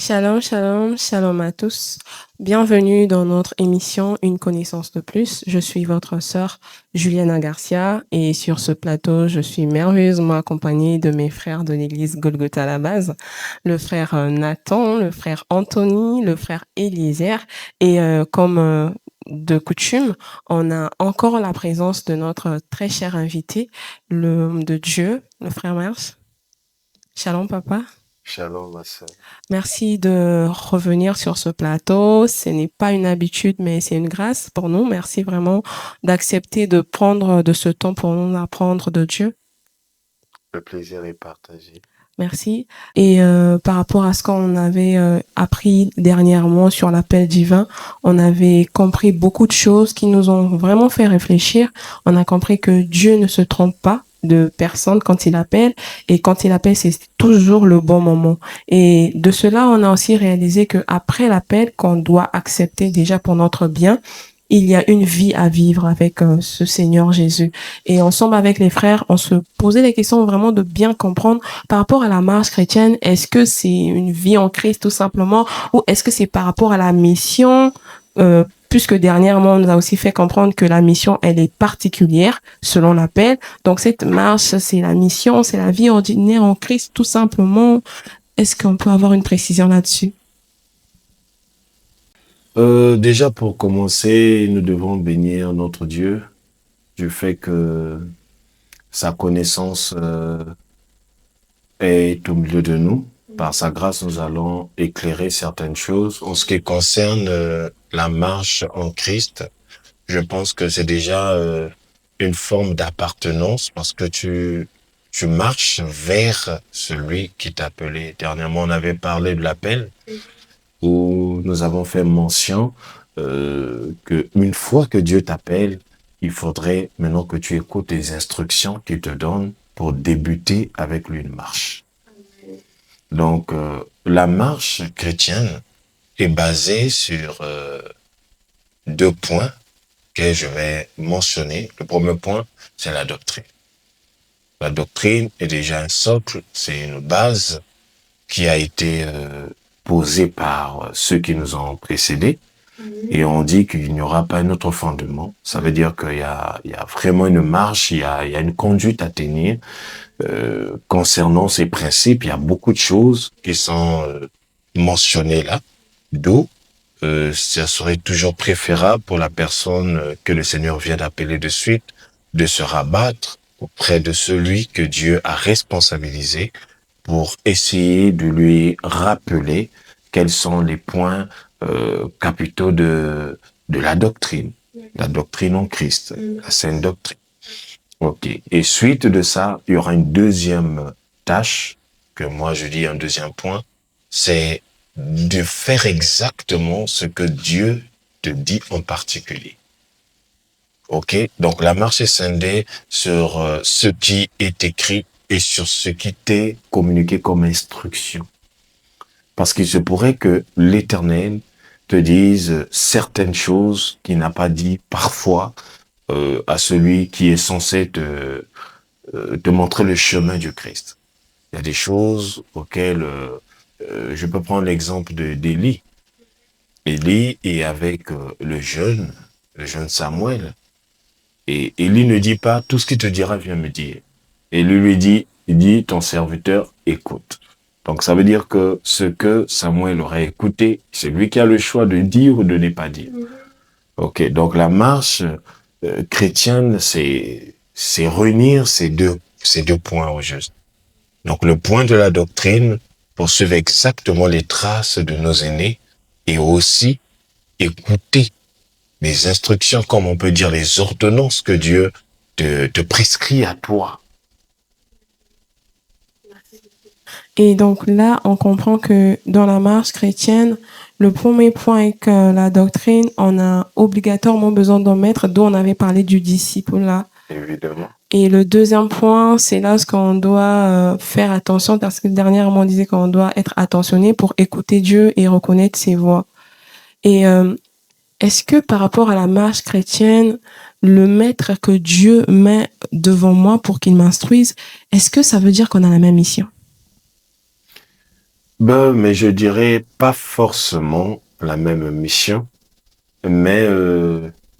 Shalom, shalom, shalom à tous. Bienvenue dans notre émission Une connaissance de plus. Je suis votre sœur Juliana Garcia et sur ce plateau, je suis merveilleusement accompagnée de mes frères de l'église Golgotha à la base, le frère Nathan, le frère Anthony, le frère Eliezer et comme de coutume, on a encore la présence de notre très cher invité, l'homme de Dieu, le frère Mers. Shalom papa. Shalom, ma sœur. Merci de revenir sur ce plateau. Ce n'est pas une habitude, mais c'est une grâce pour nous. Merci vraiment d'accepter de prendre de ce temps pour nous apprendre de Dieu. Le plaisir est partagé. Merci. Et par rapport à ce qu'on avait appris dernièrement sur l'appel divin, on avait compris beaucoup de choses qui nous ont vraiment fait réfléchir. On a compris que Dieu ne se trompe pas de personne quand il appelle, et quand il appelle, c'est toujours le bon moment. Et de cela, on a aussi réalisé que après l'appel qu'on doit accepter déjà pour notre bien, il y a une vie à vivre avec ce Seigneur Jésus. Et ensemble avec les frères, on se posait les questions vraiment de bien comprendre par rapport à la marche chrétienne. Est-ce que c'est une vie en Christ tout simplement, ou est-ce que c'est par rapport à la mission, puisque dernièrement, on nous a aussi fait comprendre que la mission, elle est particulière selon l'appel. Donc, cette marche, c'est la mission, c'est la vie ordinaire en Christ, tout simplement. Est-ce qu'on peut avoir une précision là-dessus? Déjà, pour commencer, nous devons bénir notre Dieu du fait que sa connaissance est au milieu de nous. Par sa grâce, nous allons éclairer certaines choses. En ce qui concerne la marche en Christ, je pense que c'est déjà une forme d'appartenance parce que tu marches vers celui qui t'a appelé. Dernièrement, on avait parlé de l'appel où nous avons fait mention que une fois que Dieu t'appelle, il faudrait maintenant que tu écoutes les instructions qu'il te donne pour débuter avec lui une marche. Donc, la marche chrétienne est basée sur deux points que je vais mentionner. Le premier point, c'est la doctrine. La doctrine est déjà un socle, c'est une base qui a été posée par ceux qui nous ont précédés. Et on dit qu'il n'y aura pas un autre fondement. Ça veut dire qu'il y a vraiment une marche, il y a une conduite à tenir concernant ces principes. Il y a beaucoup de choses qui sont mentionnées là. D'où ça serait toujours préférable pour la personne que le Seigneur vient d'appeler de suite de se rabattre auprès de celui que Dieu a responsabilisé pour essayer de lui rappeler quels sont les points capitaux de la doctrine en Christ, la sainte doctrine. Ok. Et suite de ça, il y aura une deuxième tâche, que moi je dis un deuxième point, c'est de faire exactement ce que Dieu te dit en particulier. Ok. Donc la marche est scindée sur ce qui est écrit et sur ce qui t'est communiqué comme instruction. Parce qu'il se pourrait que l'Éternel te dise certaines choses qu'il n'a pas dit parfois à celui qui est censé te montrer le chemin du Christ. Il y a des choses auxquelles je peux prendre l'exemple d'Élie. Élie est avec le jeune Samuel. Et Élie ne dit pas, tout ce qu'il te dira, viens me dire. Et lui dit, il dit, ton serviteur écoute. Donc ça veut dire que ce que Samuel aurait écouté, c'est lui qui a le choix de dire ou de ne pas dire. Ok, donc la marche chrétienne, c'est réunir ces deux points au juste. Donc le point de la doctrine, poursuivre exactement les traces de nos aînés et aussi écouter les instructions, comme on peut dire les ordonnances que Dieu te prescrit à toi. Et donc là, on comprend que dans la marche chrétienne, le premier point est que la doctrine, on a obligatoirement besoin d'en mettre, dont on avait parlé du disciple là. Évidemment. Et le deuxième point, c'est là ce qu'on doit faire attention, parce que dernièrement on disait qu'on doit être attentionné pour écouter Dieu et reconnaître ses voix. Et est-ce que par rapport à la marche chrétienne, le maître que Dieu met devant moi pour qu'il m'instruise, est-ce que ça veut dire qu'on a la même mission? Mais je dirais pas forcément la même mission, mais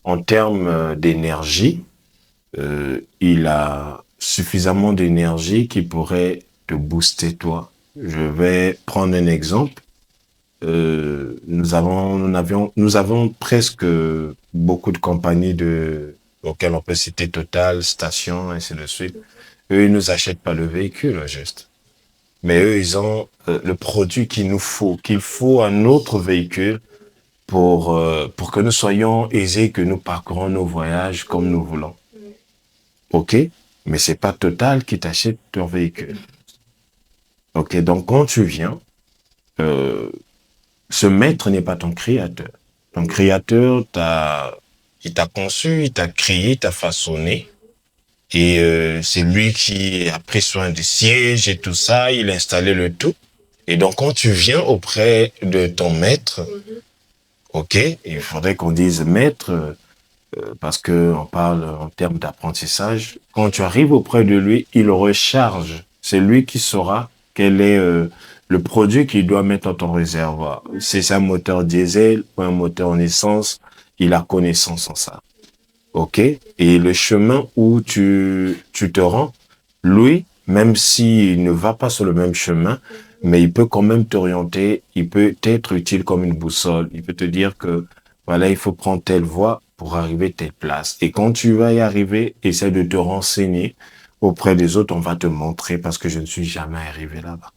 en termes d'énergie, il a suffisamment d'énergie qui pourrait te booster toi. Je vais prendre un exemple. Nous avons presque beaucoup de compagnies auxquelles on peut citer Total, Station, ainsi de suite. Eux, ils nous achètent pas le véhicule, juste. Mais eux, ils ont le produit qu'il faut un autre véhicule pour que nous soyons aisés, que nous parcourons nos voyages comme nous voulons. OK? Mais c'est pas Total qui t'achète ton véhicule. OK? Donc, quand tu viens, euh, ce maître n'est pas ton créateur. Ton créateur il t'a conçu, il t'a créé, il t'a façonné. Et c'est lui qui a pris soin du siège et tout ça, il a installé le tout. Et donc, quand tu viens auprès de ton maître, OK, il faudrait qu'on dise maître, parce que on parle en termes d'apprentissage. Quand tu arrives auprès de lui, il recharge. C'est lui qui saura quel est le produit qu'il doit mettre dans ton réservoir. Si c'est un moteur diesel ou un moteur en essence, il a connaissance en ça. OK? Et le chemin où tu te rends, lui, même s'il ne va pas sur le même chemin, mais il peut quand même t'orienter, il peut être utile comme une boussole. Il peut te dire que, voilà, il faut prendre telle voie pour arriver à telle place. Et quand tu vas y arriver, essaie de te renseigner auprès des autres, on va te montrer parce que je ne suis jamais arrivé là-bas.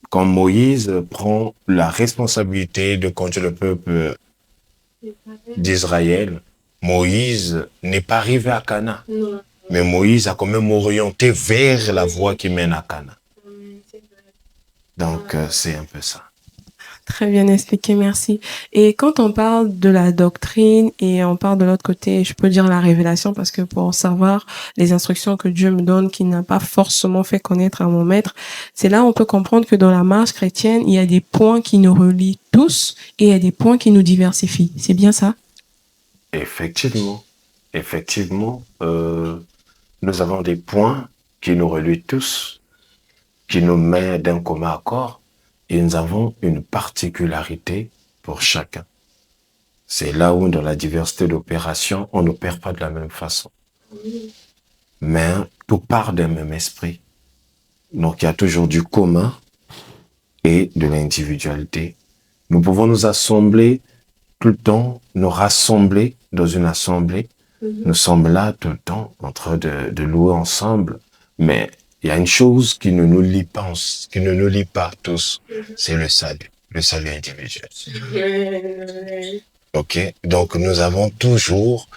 Quand Moïse prend la responsabilité de conduire le peuple d'Israël, Moïse n'est pas arrivé à Cana. Mais Moïse a quand même orienté vers la voie qui mène à Cana. Donc, c'est un peu ça. Très bien expliqué, merci. Et quand on parle de la doctrine et on parle de l'autre côté, je peux dire la révélation parce que pour savoir les instructions que Dieu me donne, qu'il n'a pas forcément fait connaître à mon maître, c'est là où on peut comprendre que dans la marche chrétienne, il y a des points qui nous relient tous et il y a des points qui nous diversifient. C'est bien ça? Effectivement, effectivement, nous avons des points qui nous relient tous, qui nous mettent d'un commun accord, et nous avons une particularité pour chacun. C'est là où, dans la diversité d'opérations, on n'opère pas de la même façon. Mais tout part d'un même esprit. Donc, il y a toujours du commun et de l'individualité. Nous pouvons nous assembler tout le temps, nous rassembler dans une assemblée. Nous sommes là tout le temps en train de louer ensemble. Mais il y a une chose qui ne nous lie pas, qui ne nous lie pas tous, c'est le salut individuel. OK? Donc, nous avons toujours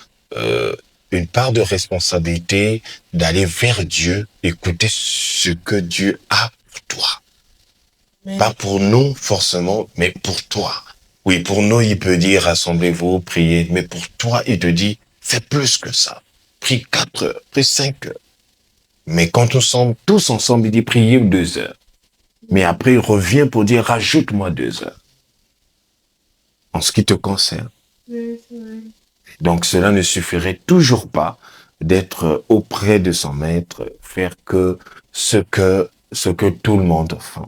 une part de responsabilité d'aller vers Dieu, écouter ce que Dieu a pour toi. Pas pour nous, forcément, mais pour toi. Oui, pour nous, il peut dire, rassemblez-vous, priez, mais pour toi, il te dit, fais plus que ça. Prie 4 heures, prie 5 heures. Mais quand nous sommes tous ensemble, il dit, priez 2 heures. Mais après, il revient pour dire, rajoute-moi 2 heures. En ce qui te concerne. Donc, cela ne suffirait toujours pas d'être auprès de son maître, faire que ce que tout le monde fait.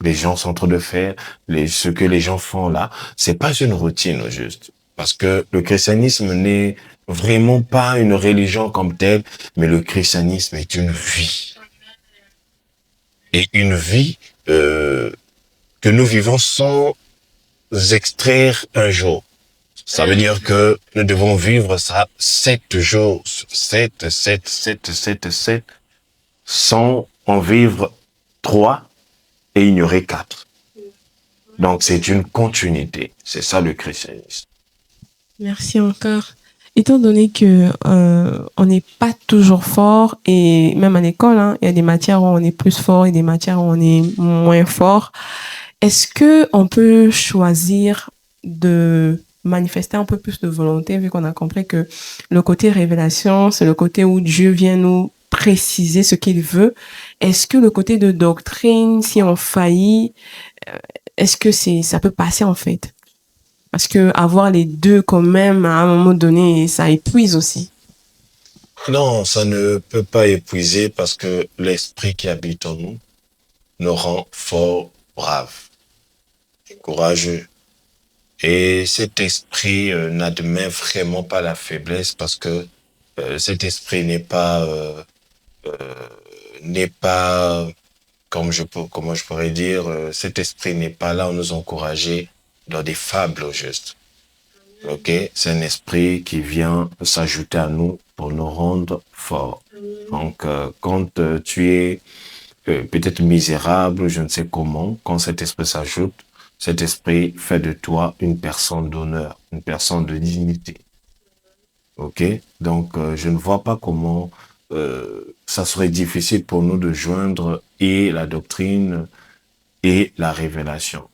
Les gens sont en train de faire, ce que les gens font là, c'est pas une routine juste. Parce que le christianisme n'est vraiment pas une religion comme telle, mais le christianisme est une vie. Et une vie que nous vivons sans extraire un jour. Ça veut dire que nous devons vivre ça 7 jours, 7, sans en vivre 3 et ignorer 4. Donc, c'est une continuité. C'est ça le christianisme. Merci encore. Étant donné que on n'est pas toujours fort et même à l'école, hein, il y a des matières où on est plus fort et des matières où on est moins fort. Est-ce que on peut choisir de manifester un peu plus de volonté vu qu'on a compris que le côté révélation, c'est le côté où Dieu vient nous préciser ce qu'il veut. Est-ce que le côté de doctrine, si on faillit, est-ce que ça peut passer en fait? Parce que avoir les deux quand même, à un moment donné, ça épuise aussi. Non, ça ne peut pas épuiser parce que l'esprit qui habite en nous rend fort brave, courageux. Et cet esprit n'admet vraiment pas la faiblesse parce que cet esprit n'est pas, comment je pourrais dire, cet esprit n'est pas là à nous encourager dans des fables au juste. Ok, c'est un esprit qui vient s'ajouter à nous pour nous rendre forts. Donc, quand tu es peut-être misérable, je ne sais comment, quand cet esprit s'ajoute, cet esprit fait de toi une personne d'honneur, une personne de dignité. Ok, donc je ne vois pas comment ça serait difficile pour nous de joindre et la doctrine et la révélation.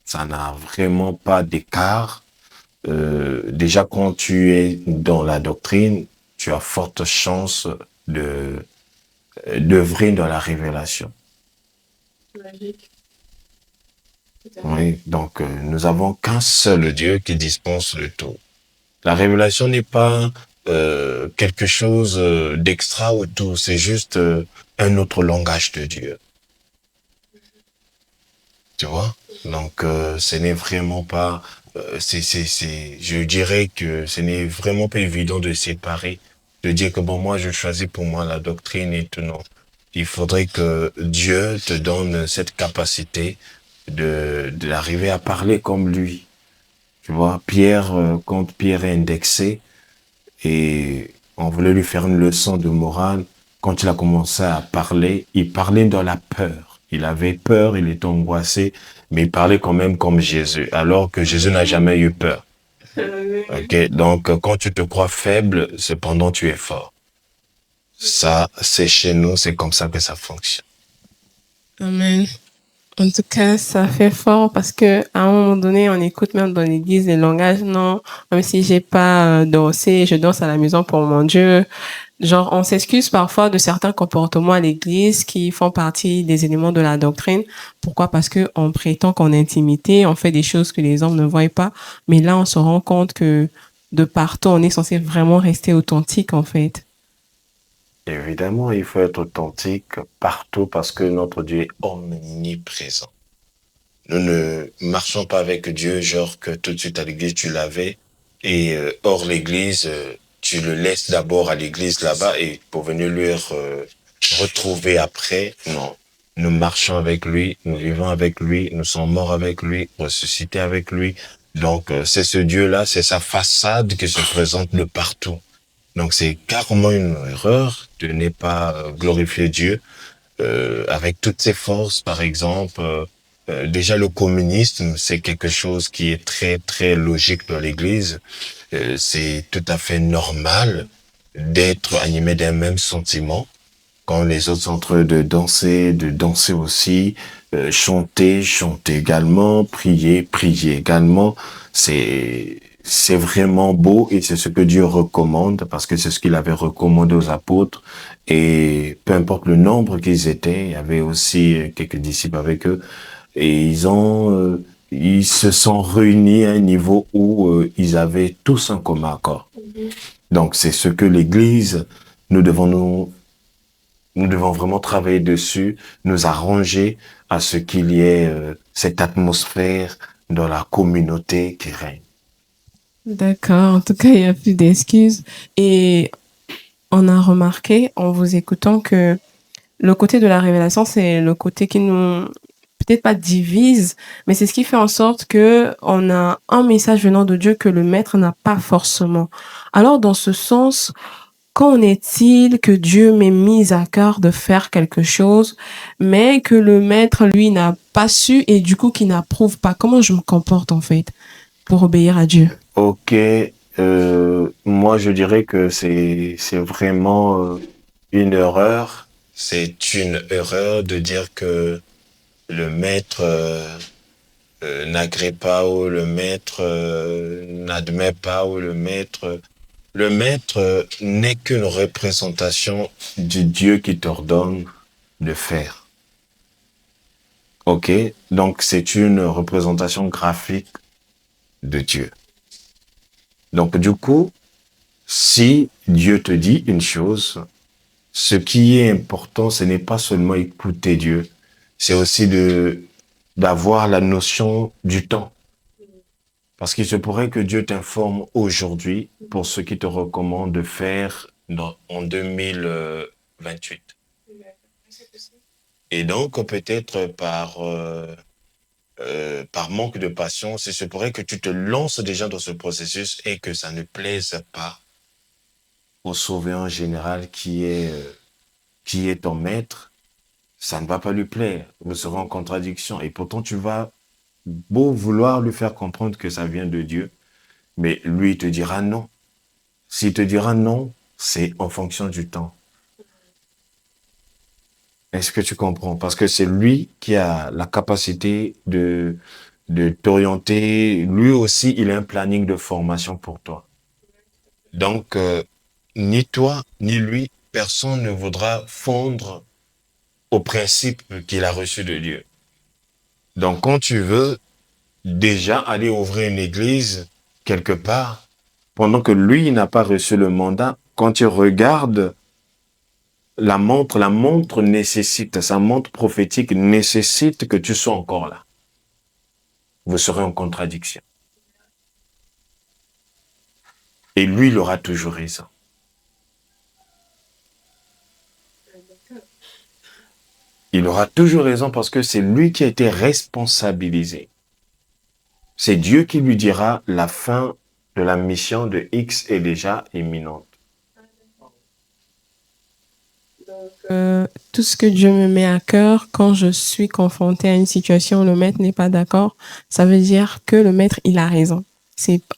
Ça n'a vraiment pas d'écart. Déjà, quand tu es dans la doctrine, tu as forte chance de d'œuvrer dans la révélation. Magique. Oui, donc nous avons qu'un seul Dieu qui dispense le tout. La révélation n'est pas quelque chose d'extra ou tout, c'est juste un autre langage de Dieu. Tu vois? Donc ce n'est vraiment pas, je dirais que ce n'est vraiment pas évident de séparer, de dire que bon, moi je choisis pour moi la doctrine et tout, non. Il faudrait que Dieu te donne cette capacité d'arriver à parler comme lui. Tu vois, Pierre, quand Pierre est indexé et on voulait lui faire une leçon de morale, quand il a commencé à parler, il parlait dans la peur. Il avait peur, il était angoissé, mais il parlait quand même comme Jésus, alors que Jésus n'a jamais eu peur. Ok, donc quand tu te crois faible, cependant tu es fort. Ça, c'est chez nous, c'est comme ça que ça fonctionne. Amen. En tout cas, ça fait fort parce que à un moment donné, on écoute même dans l'église les langages, non, même si j'ai pas dansé, je danse à la maison pour mon Dieu. Genre, on s'excuse parfois de certains comportements à l'église qui font partie des éléments de la doctrine. Pourquoi? Parce que on prétend qu'en intimité, on fait des choses que les hommes ne voient pas. Mais là, on se rend compte que de partout, on est censé vraiment rester authentique, en fait. Évidemment, il faut être authentique partout parce que notre Dieu est omniprésent. Nous ne marchons pas avec Dieu, genre que tout de suite à l'église tu l'avais et hors l'église tu le laisses d'abord à l'église là-bas et pour venir lui retrouver après. Non, nous marchons avec lui, nous vivons avec lui, nous sommes morts avec lui, ressuscités avec lui. Donc c'est ce Dieu-là, c'est sa façade qui se présente de partout. Donc c'est carrément une erreur de ne pas glorifier Dieu avec toutes ses forces, par exemple. Déjà, le communisme, c'est quelque chose qui est très, très logique dans l'Église. C'est tout à fait normal d'être animé d'un même sentiment. Quand les autres sont en train de danser aussi, chanter, chanter également, prier, prier également. C'est vraiment beau et c'est ce que Dieu recommande parce que c'est ce qu'il avait recommandé aux apôtres. Et peu importe le nombre qu'ils étaient, il y avait aussi quelques disciples avec eux. Et ils se sont réunis à un niveau où ils avaient tous un commun accord. Donc c'est ce que l'Église, nous devons nous devons vraiment travailler dessus, nous arranger à ce qu'il y ait cette atmosphère dans la communauté qui règne. D'accord. En tout cas, il n'y a plus d'excuses. Et on a remarqué en vous écoutant que le côté de la révélation, c'est le côté qui nous, peut-être pas divise, mais c'est ce qui fait en sorte que on a un message venant de Dieu que le maître n'a pas forcément. Alors, dans ce sens, qu'en est-il que Dieu m'ait mis à cœur de faire quelque chose, mais que le maître, lui, n'a pas su et du coup, qui n'approuve pas? Comment je me comporte, en fait, pour obéir à Dieu? Ok, moi je dirais que c'est vraiment une erreur. C'est une erreur de dire que le maître n'agrée pas ou le maître n'admet pas ou le maître n'est qu'une représentation du Dieu qui t'ordonne de faire. Ok, donc c'est une représentation graphique de Dieu. Donc du coup, si Dieu te dit une chose, ce qui est important, ce n'est pas seulement écouter Dieu, c'est aussi d'avoir la notion du temps. Parce qu'il se pourrait que Dieu t'informe aujourd'hui pour ce qu'il te recommande de faire en 2028. Et donc, peut-être par manque de patience, il se pourrait que tu te lances déjà dans ce processus et que ça ne plaise pas au Sauveur général qui est ton maître. Ça ne va pas lui plaire. Vous serez en contradiction. Et pourtant, tu vas beau vouloir lui faire comprendre que ça vient de Dieu, mais lui, il te dira non. S'il te dira non, c'est en fonction du temps. Est-ce que tu comprends? Parce que c'est lui qui a la capacité de t'orienter. Lui aussi, il a un planning de formation pour toi. Donc, ni toi, ni lui, personne ne voudra fondre au principe qu'il a reçu de Dieu. Donc, quand tu veux déjà aller ouvrir une église quelque part, pendant que lui, il n'a pas reçu le mandat, quand tu regardes la montre nécessite, sa montre prophétique nécessite que tu sois encore là. Vous serez en contradiction. Et lui, il aura toujours raison. Il aura toujours raison parce que c'est lui qui a été responsabilisé. C'est Dieu qui lui dira la fin de la mission de X est déjà imminente. Tout ce que Dieu me met à cœur, quand je suis confrontée à une situation où le maître n'est pas d'accord, ça veut dire que le maître, il a raison.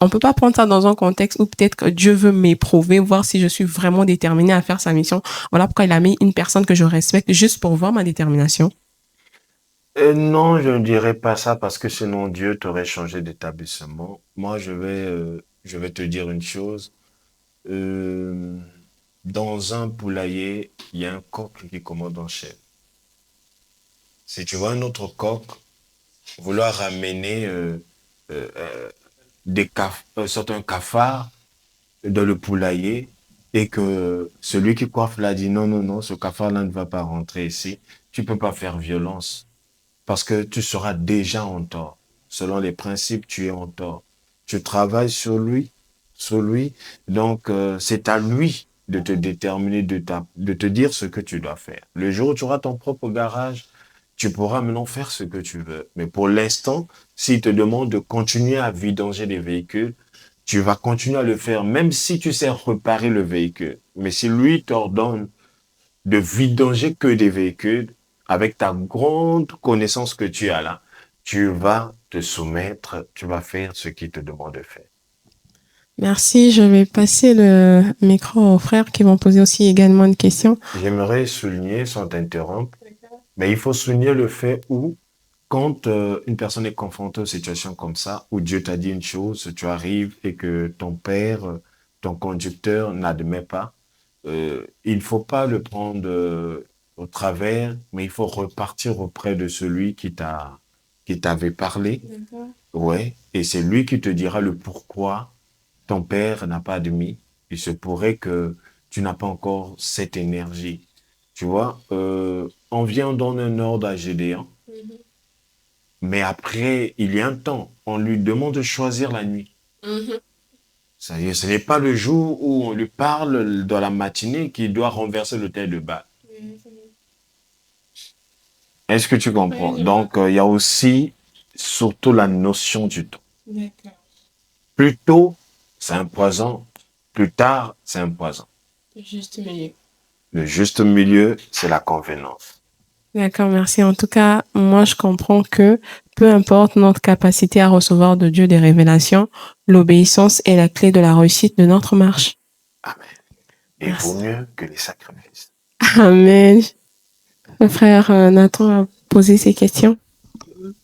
On peut pas prendre ça dans un contexte où peut-être que Dieu veut m'éprouver, voir si je suis vraiment déterminée à faire sa mission. Voilà pourquoi il a mis une personne que je respecte juste pour voir ma détermination. Non, je ne dirais pas ça parce que sinon Dieu t'aurait changé d'établissement. Moi, je vais te dire une chose. Euh, Dans un poulailler, il y a un coq qui commande en chef. Si tu vois un autre coq vouloir ramener euh, euh, certains cafards dans le poulailler et que celui qui coiffe l'a dit non, non, non, ce cafard-là ne va pas rentrer ici, tu peux pas faire violence parce que tu seras déjà en tort. Selon les principes, tu es en tort. Tu travailles sur lui, donc c'est à lui de te déterminer, de te dire ce que tu dois faire. Le jour où tu auras ton propre garage, tu pourras maintenant faire ce que tu veux. Mais pour l'instant, s'il te demande de continuer à vidanger des véhicules, tu vas continuer à le faire, même si tu sais réparer le véhicule. Mais si lui t'ordonne de vidanger que des véhicules, avec ta grande connaissance que tu as là, tu vas te soumettre, tu vas faire ce qu'il te demande de faire. Merci, je vais passer le micro aux frères qui vont poser aussi également une question. J'aimerais souligner, sans t'interrompre, mais il faut souligner le fait où, quand une personne est confrontée aux situations comme ça, où Dieu t'a dit une chose, tu arrives et que ton père, ton conducteur n'admet pas, il faut pas le prendre au travers, mais il faut repartir auprès de celui qui t'avait parlé. Ouais, et c'est lui qui te dira le pourquoi ton père n'a pas admis. Il se pourrait que tu n'as pas encore cette énergie. Tu vois, on vient donner un ordre à Gédéon, mais après, il y a un temps, on lui demande de choisir la nuit. C'est-à-dire, ce n'est pas le jour où on lui parle dans la matinée qu'il doit renverser l'autel de Baal. Est-ce que tu comprends? Oui, Donc, il y a aussi surtout la notion du temps. d'accord. Plus tôt, c'est un poison. Plus tard, c'est un poison. Juste milieu. Le juste milieu, c'est la convenance. D'accord, merci. En tout cas, moi, je comprends que peu importe notre capacité à recevoir de Dieu des révélations, l'obéissance est la clé de la réussite de notre marche. Amen. Et Merci. vaut mieux que les sacrifices. Amen. Le frère Nathan a posé ses questions.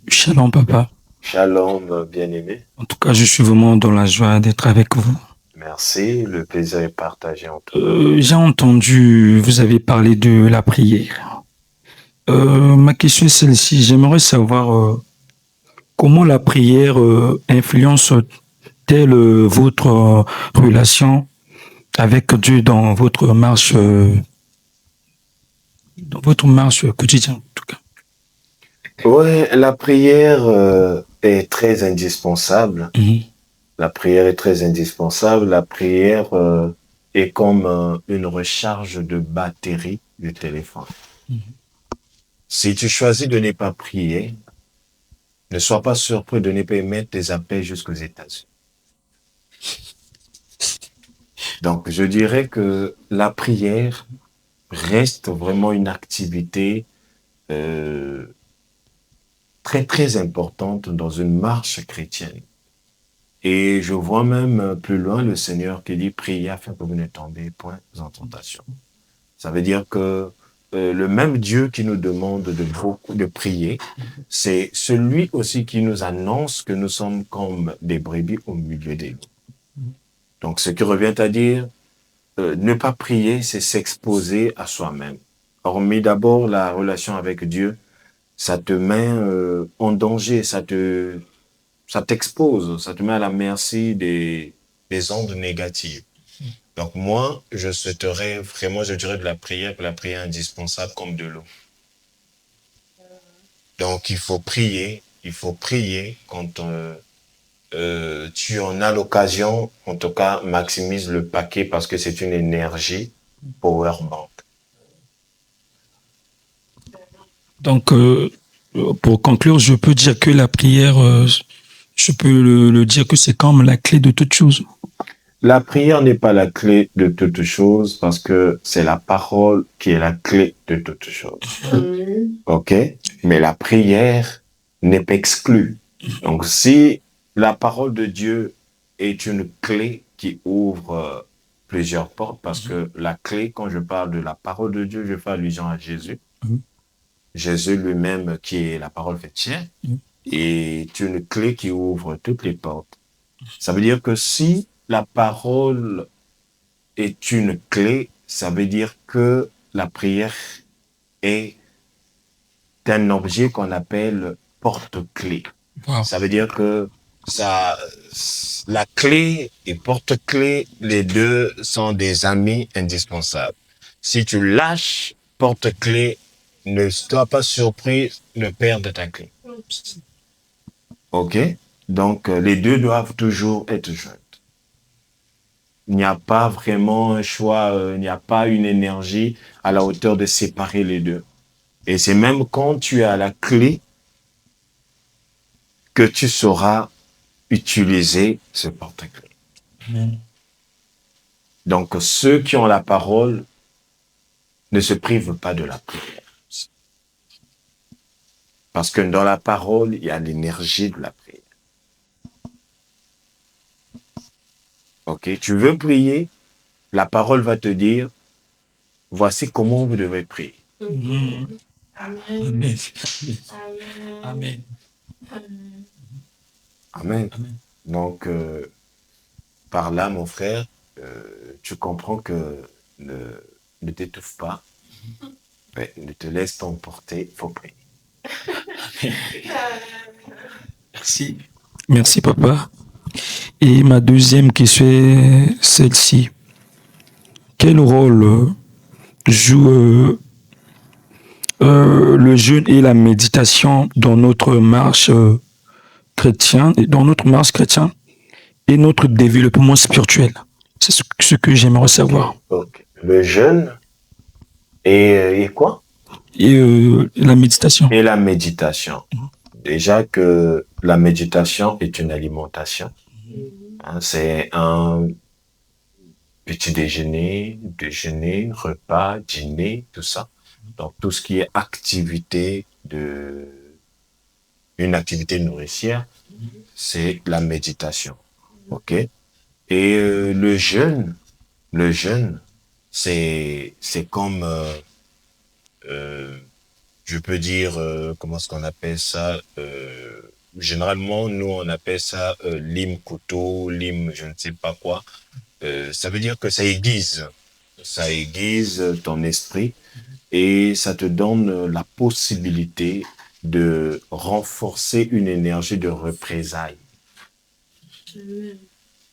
Shalom, papa. Shalom, bien-aimé. En tout cas, je suis vraiment dans la joie d'être avec vous. Merci, le plaisir est partagé entre J'ai entendu, vous avez parlé de la prière. Ma question est celle-ci. J'aimerais savoir comment la prière influence-t-elle votre relation avec Dieu dans votre marche quotidienne, en tout cas. Ouais, la prière est très indispensable. Mhm. La prière est très indispensable. La prière est comme une recharge de batterie du téléphone. Si tu choisis de ne pas prier, ne sois pas surpris de ne pas émettre tes appels jusqu'aux États-Unis. Donc, je dirais que la prière reste vraiment une activité euh, très, très importante dans une marche chrétienne. Et je vois même plus loin le Seigneur qui dit, priez afin que vous ne tombez point en tentation. Ça veut dire que le même Dieu qui nous demande de prier, c'est celui aussi qui nous annonce que nous sommes comme des brebis au milieu des loups. Donc, ce qui revient à dire, ne pas prier, c'est s'exposer à soi-même. Hormis d'abord la relation avec Dieu, ça te met en danger, ça t'expose, ça te met à la merci des ondes négatives. Donc moi, je souhaiterais vraiment, je dirais de la prière, que la prière est indispensable comme de l'eau. Donc il faut prier quand tu en as l'occasion, en tout cas, maximise le paquet parce que c'est une énergie power bank. Donc, pour conclure, je peux dire que la prière, je peux le dire que c'est comme la clé de toute chose. La prière n'est pas la clé de toute chose parce que c'est la parole qui est la clé de toute chose. OK? Mais la prière n'est pas exclue. Donc, si la parole de Dieu est une clé qui ouvre plusieurs portes, parce que la clé, quand je parle de la parole de Dieu, je fais allusion à Jésus. Jésus lui-même, qui est la parole faite chair, est une clé qui ouvre toutes les portes. Ça veut dire que si la parole est une clé, ça veut dire que la prière est un objet qu'on appelle porte-clé. Wow. Ça veut dire que ça, la clé et porte-clé, les deux sont des amis indispensables. Si tu lâches porte-clé, ne sois pas surpris de perdre ta clé. OK? Donc, les deux doivent toujours être joints. Il n'y a pas vraiment un choix, il n'y a pas une énergie à la hauteur de séparer les deux. Et c'est même quand tu as la clé que tu sauras utiliser ce porte-clés. Donc, ceux qui ont la parole ne se privent pas de la prière. Parce que dans la parole, il y a l'énergie de la prière. OK? Tu veux prier, la parole va te dire, voici comment vous devez prier. Amen. Amen. Amen. Amen. Amen. Donc, par là, mon frère, tu comprends que ne t'étouffe pas, mais ne te laisse pas emporter, il faut prier. Merci. Merci, papa. Et ma deuxième question est celle-ci. Quel rôle joue le jeûne et la méditation dans notre marche chrétienne, et notre développement spirituel? C'est ce que j'aimerais savoir. Okay. Le jeûne et quoi? Et la méditation. Et la méditation. Déjà que la méditation est une alimentation. Hein, c'est un petit déjeuner, repas, dîner, tout ça. Donc tout ce qui est une activité nourricière, c'est la méditation. OK? Et le jeûne, c'est comme je peux dire, comment est-ce qu'on appelle ça? Généralement, nous, on appelle ça lime couteau, lime je ne sais pas quoi. Ça veut dire que ça aiguise. Ça aiguise ton esprit et ça te donne la possibilité de renforcer une énergie de représailles.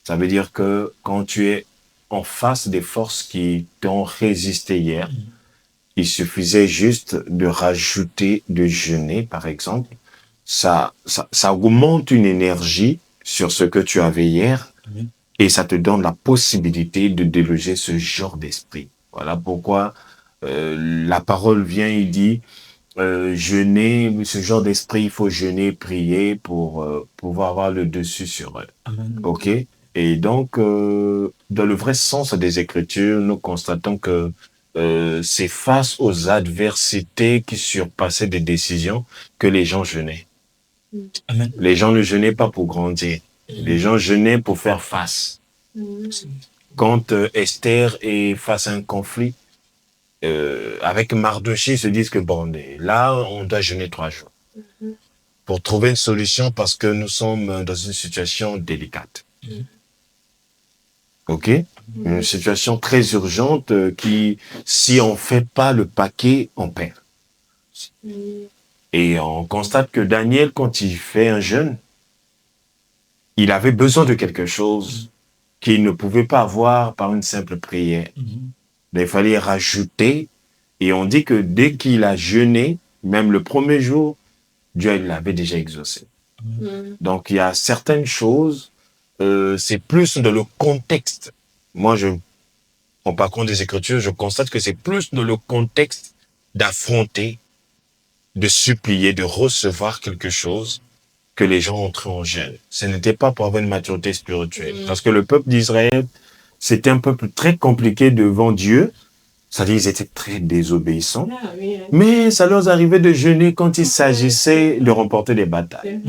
Ça veut dire que quand tu es en face des forces qui t'ont résisté hier, il suffisait juste de rajouter, de jeûner, par exemple. Ça augmente une énergie sur ce que tu avais hier et ça te donne la possibilité de déloger ce genre d'esprit. Voilà pourquoi la parole vient et dit jeûner, ce genre d'esprit, il faut jeûner, prier pour pouvoir avoir le dessus sur eux. Ok? Et donc, dans le vrai sens des Écritures, nous constatons que c'est face aux adversités qui surpassaient des décisions que les gens jeûnaient. Amen. Les gens ne jeûnaient pas pour grandir. Les gens jeûnaient pour faire face. Quand Esther est face à un conflit, avec Mardochée, ils se disent que bon, là, on doit jeûner 3 jours pour trouver une solution parce que nous sommes dans une situation délicate. Ok? Une situation très urgente qui, si on fait pas le paquet, on perd. Et on constate que Daniel, quand il fait un jeûne, il avait besoin de quelque chose qu'il ne pouvait pas avoir par une simple prière. Il fallait rajouter. Et on dit que dès qu'il a jeûné, même le premier jour, Dieu l'avait déjà exaucé. Donc, il y a certaines choses, c'est plus dans le contexte. Moi, en parcours des Écritures, je constate que c'est plus dans le contexte d'affronter, de supplier, de recevoir quelque chose que les gens entraient en jeûne. Ce n'était pas pour avoir une maturité spirituelle. Parce que le peuple d'Israël, c'était un peuple très compliqué devant Dieu. C'est-à-dire, ils étaient très désobéissants. Mais ça leur arrivait de jeûner quand il s'agissait de remporter des batailles.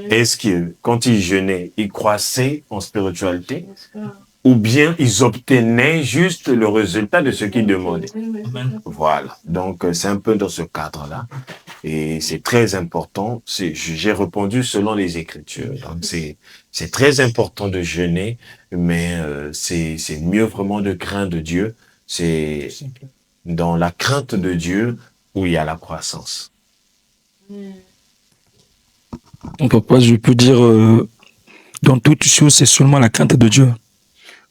Est-ce que, quand ils jeûnaient, ils croissaient en spiritualité? Ou bien ils obtenaient juste le résultat de ce qu'ils demandaient? Voilà. Donc, c'est un peu dans ce cadre-là. Et c'est très important. J'ai répondu selon les Écritures. Donc, c'est très important de jeûner, mais c'est mieux vraiment de craindre Dieu. C'est dans la crainte de Dieu où il y a la croissance. Papa, je peux dire, dans toute chose, c'est seulement la crainte de Dieu.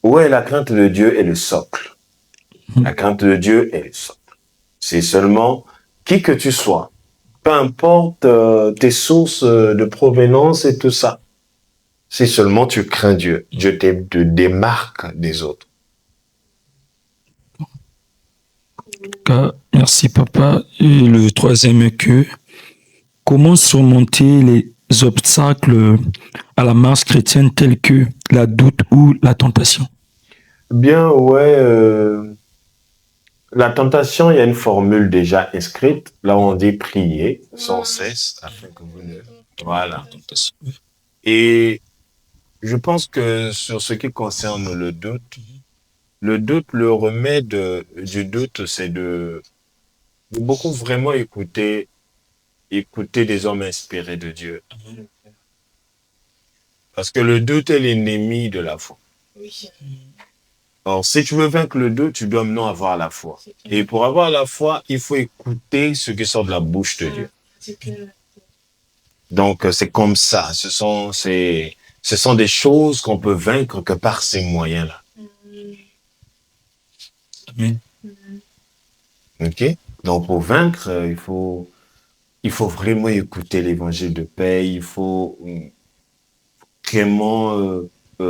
Ouais, la crainte de Dieu est le socle. La crainte de Dieu est le socle. C'est seulement qui que tu sois, peu importe tes sources de provenance et tout ça. Si seulement tu crains Dieu, Dieu te démarque des autres. Merci, papa. Et le troisième est que, comment surmonter les obstacles à la marche chrétienne tels que la doute ou la tentation? Bien, ouais. La tentation, il y a une formule déjà inscrite. Là, on dit prier sans cesse afin que vous ne... Voilà. Et je pense que sur ce qui concerne le doute, le remède du doute, c'est de beaucoup vraiment écouter des hommes inspirés de Dieu. Parce que le doute est l'ennemi de la foi. Alors, si tu veux vaincre le doute, tu dois maintenant avoir la foi. Et pour avoir la foi, il faut écouter ce qui sort de la bouche de Dieu. Donc, c'est comme ça. Ce sont des choses qu'on peut vaincre que par ces moyens-là. Amen. Ok? Donc, pour vaincre, il faut vraiment écouter l'évangile de paix. Il faut vraiment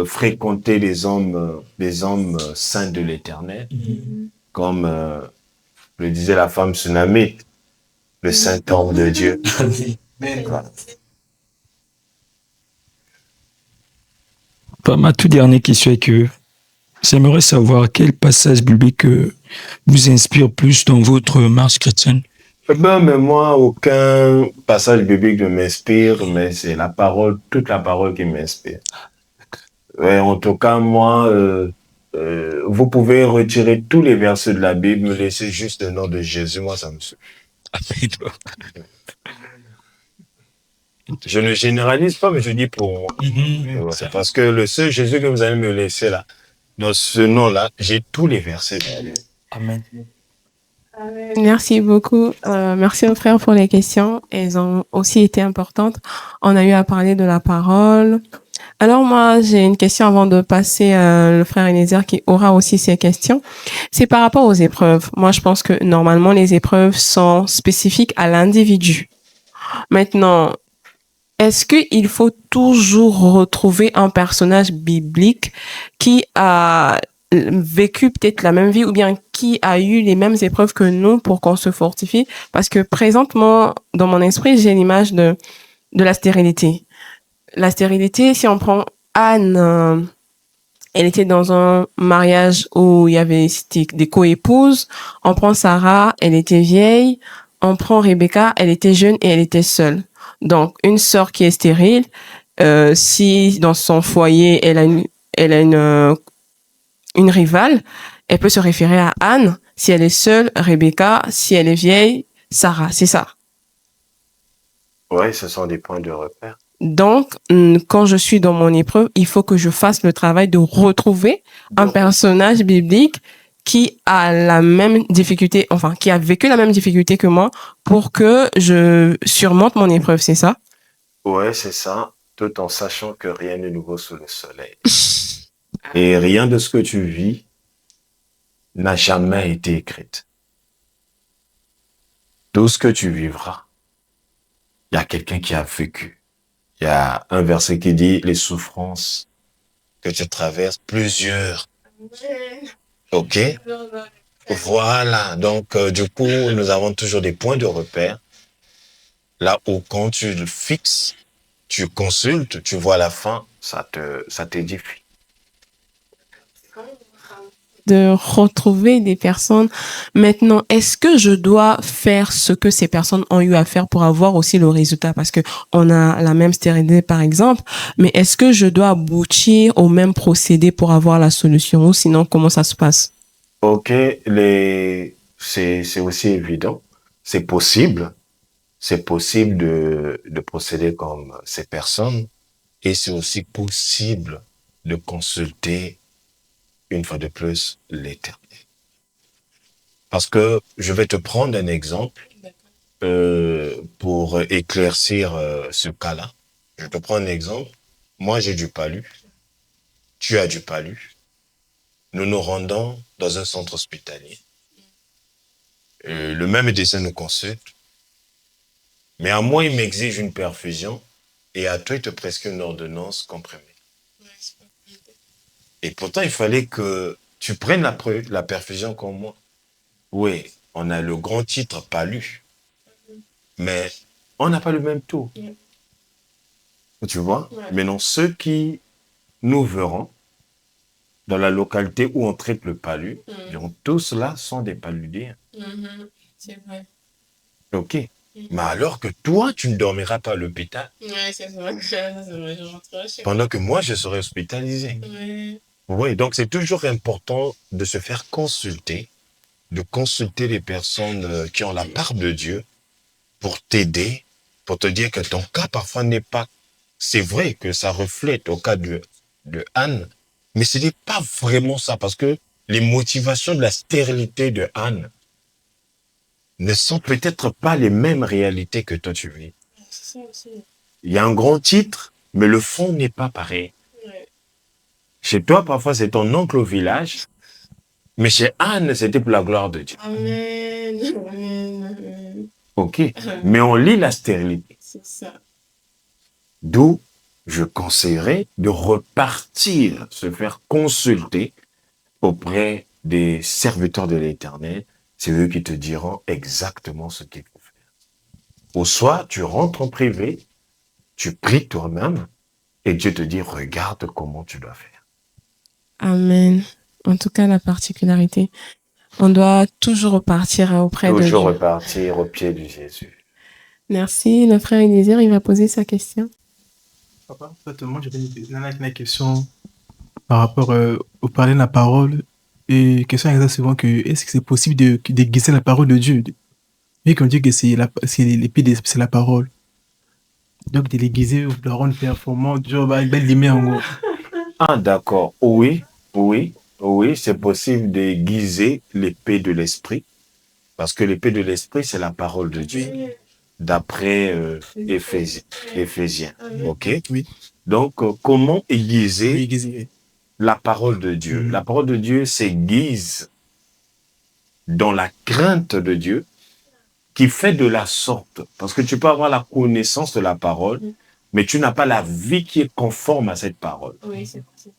fréquenter les hommes saints de l'Éternel, comme le disait la femme sunamite, le saint homme de Dieu. Voilà. Ma toute dernière question est que j'aimerais savoir quel passage biblique vous inspire plus dans votre marche chrétienne. Mais moi, aucun passage biblique ne m'inspire, mais c'est toute la parole qui m'inspire. Ouais, en tout cas, moi, vous pouvez retirer tous les versets de la Bible, me laisser juste le nom de Jésus, moi, ça me suffit. Je ne généralise pas, mais je dis pour moi. C'est parce que le seul Jésus que vous allez me laisser là, dans ce nom-là, j'ai tous les versets de la Bible. Amen. Merci beaucoup. Merci aux frères pour les questions. Elles ont aussi été importantes. On a eu à parler de la parole, Alors moi, j'ai une question avant de passer le frère Eliezer qui aura aussi ses questions. C'est par rapport aux épreuves. Moi, je pense que normalement, les épreuves sont spécifiques à l'individu. Maintenant, est-ce qu'il faut toujours retrouver un personnage biblique qui a vécu peut-être la même vie ou bien qui a eu les mêmes épreuves que nous pour qu'on se fortifie? Parce que présentement, dans mon esprit, j'ai l'image de la stérilité. La stérilité, si on prend Anne, elle était dans un mariage où il y avait c'était des co-épouses. On prend Sarah, elle était vieille. On prend Rebecca, elle était jeune et elle était seule. Donc, une sœur qui est stérile, si dans son foyer, elle a une rivale, elle peut se référer à Anne. Si elle est seule, Rebecca. Si elle est vieille, Sarah. C'est ça. Ouais, ce sont des points de repère. Donc, quand je suis dans mon épreuve, il faut que je fasse le travail de retrouver un personnage biblique qui a la même difficulté, enfin, qui a vécu la même difficulté que moi pour que je surmonte mon épreuve, c'est ça? Ouais, c'est ça, tout en sachant que rien n'est nouveau sous le soleil. Et rien de ce que tu vis n'a jamais été écrit. Tout ce que tu vivras, il y a quelqu'un qui a vécu. Il y a un verset qui dit les souffrances que tu traverses, plusieurs. OK? Voilà. Donc, du coup, nous avons toujours des points de repère. Là où quand tu le fixes, tu consultes, tu vois la fin, ça t'édifie. De retrouver des personnes. Maintenant, est-ce que je dois faire ce que ces personnes ont eu à faire pour avoir aussi le résultat? Parce que on a la même stérilité, par exemple, mais est-ce que je dois aboutir au même procédé pour avoir la solution ou sinon, comment ça se passe? OK, c'est aussi évident. C'est possible. C'est possible de procéder comme ces personnes et c'est aussi possible de consulter une fois de plus l'Éternel. Parce que je vais te prendre un exemple pour éclaircir ce cas-là. Je te prends un exemple. Moi, j'ai du palu. Tu as du palu. Nous nous rendons dans un centre hospitalier. Le même médecin nous consulte. Mais à moi, il m'exige une perfusion et à toi, il te prescrit une ordonnance comprimée. Et pourtant, il fallait que tu prennes la perfusion comme moi. Oui, on a le grand titre palu, mais on n'a pas le même taux. Tu vois? Maintenant, ceux qui nous verront dans la localité où on traite le palu, donc tous là sont des paludéens. C'est vrai. OK. Mais alors que toi, tu ne dormiras pas à l'hôpital. Ouais, c'est vrai. Pendant que moi, je serai hospitalisé. Oui, donc c'est toujours important de se faire consulter, de consulter les personnes qui ont la part de Dieu pour t'aider, pour te dire que ton cas parfois n'est pas... C'est vrai que ça reflète au cas de Anne, mais ce n'est pas vraiment ça parce que les motivations de la stérilité de Anne ne sont peut-être pas les mêmes réalités que toi tu vis. C'est ça aussi. Il y a un grand titre, mais le fond n'est pas pareil. Chez toi, parfois, c'est ton oncle au village, mais chez Anne, c'était pour la gloire de Dieu. Amen. Amen. OK. Mais on lit la stérilité. C'est ça. D'où je conseillerais de repartir, se faire consulter auprès des serviteurs de l'Éternel. C'est eux qui te diront exactement ce qu'il faut faire. Ou soit tu rentres en privé, tu pries toi-même et Dieu te dit regarde comment tu dois faire. Amen. En tout cas, la particularité, on doit toujours repartir auprès de Dieu. Toujours repartir au pied de Jésus. Merci. Le frère Eliezer, il va poser sa question. Papa, en fait, moi, j'avais une question par rapport au parler de la parole. Et question exacte souvent que est-ce que c'est possible de déguiser la parole de Dieu? Vu qu'on dit que c'est l'épée, c'est la parole. Donc, de l'aiguiser ou de la rendre performante, genre, avec belle lumière en gros. Ah, d'accord. Oui, c'est possible d'aiguiser l'épée de l'esprit. Parce que l'épée de l'esprit, c'est la parole de Dieu. D'après Éphésiens. OK? Oui. Donc, comment Oui, aiguiser aiguiser. la parole de Dieu? Mhm. La parole de Dieu s'aiguise dans la crainte de Dieu qui fait de la sorte. Parce que tu peux avoir la connaissance de la parole, mais tu n'as pas la vie qui est conforme à cette parole. Oui, c'est possible.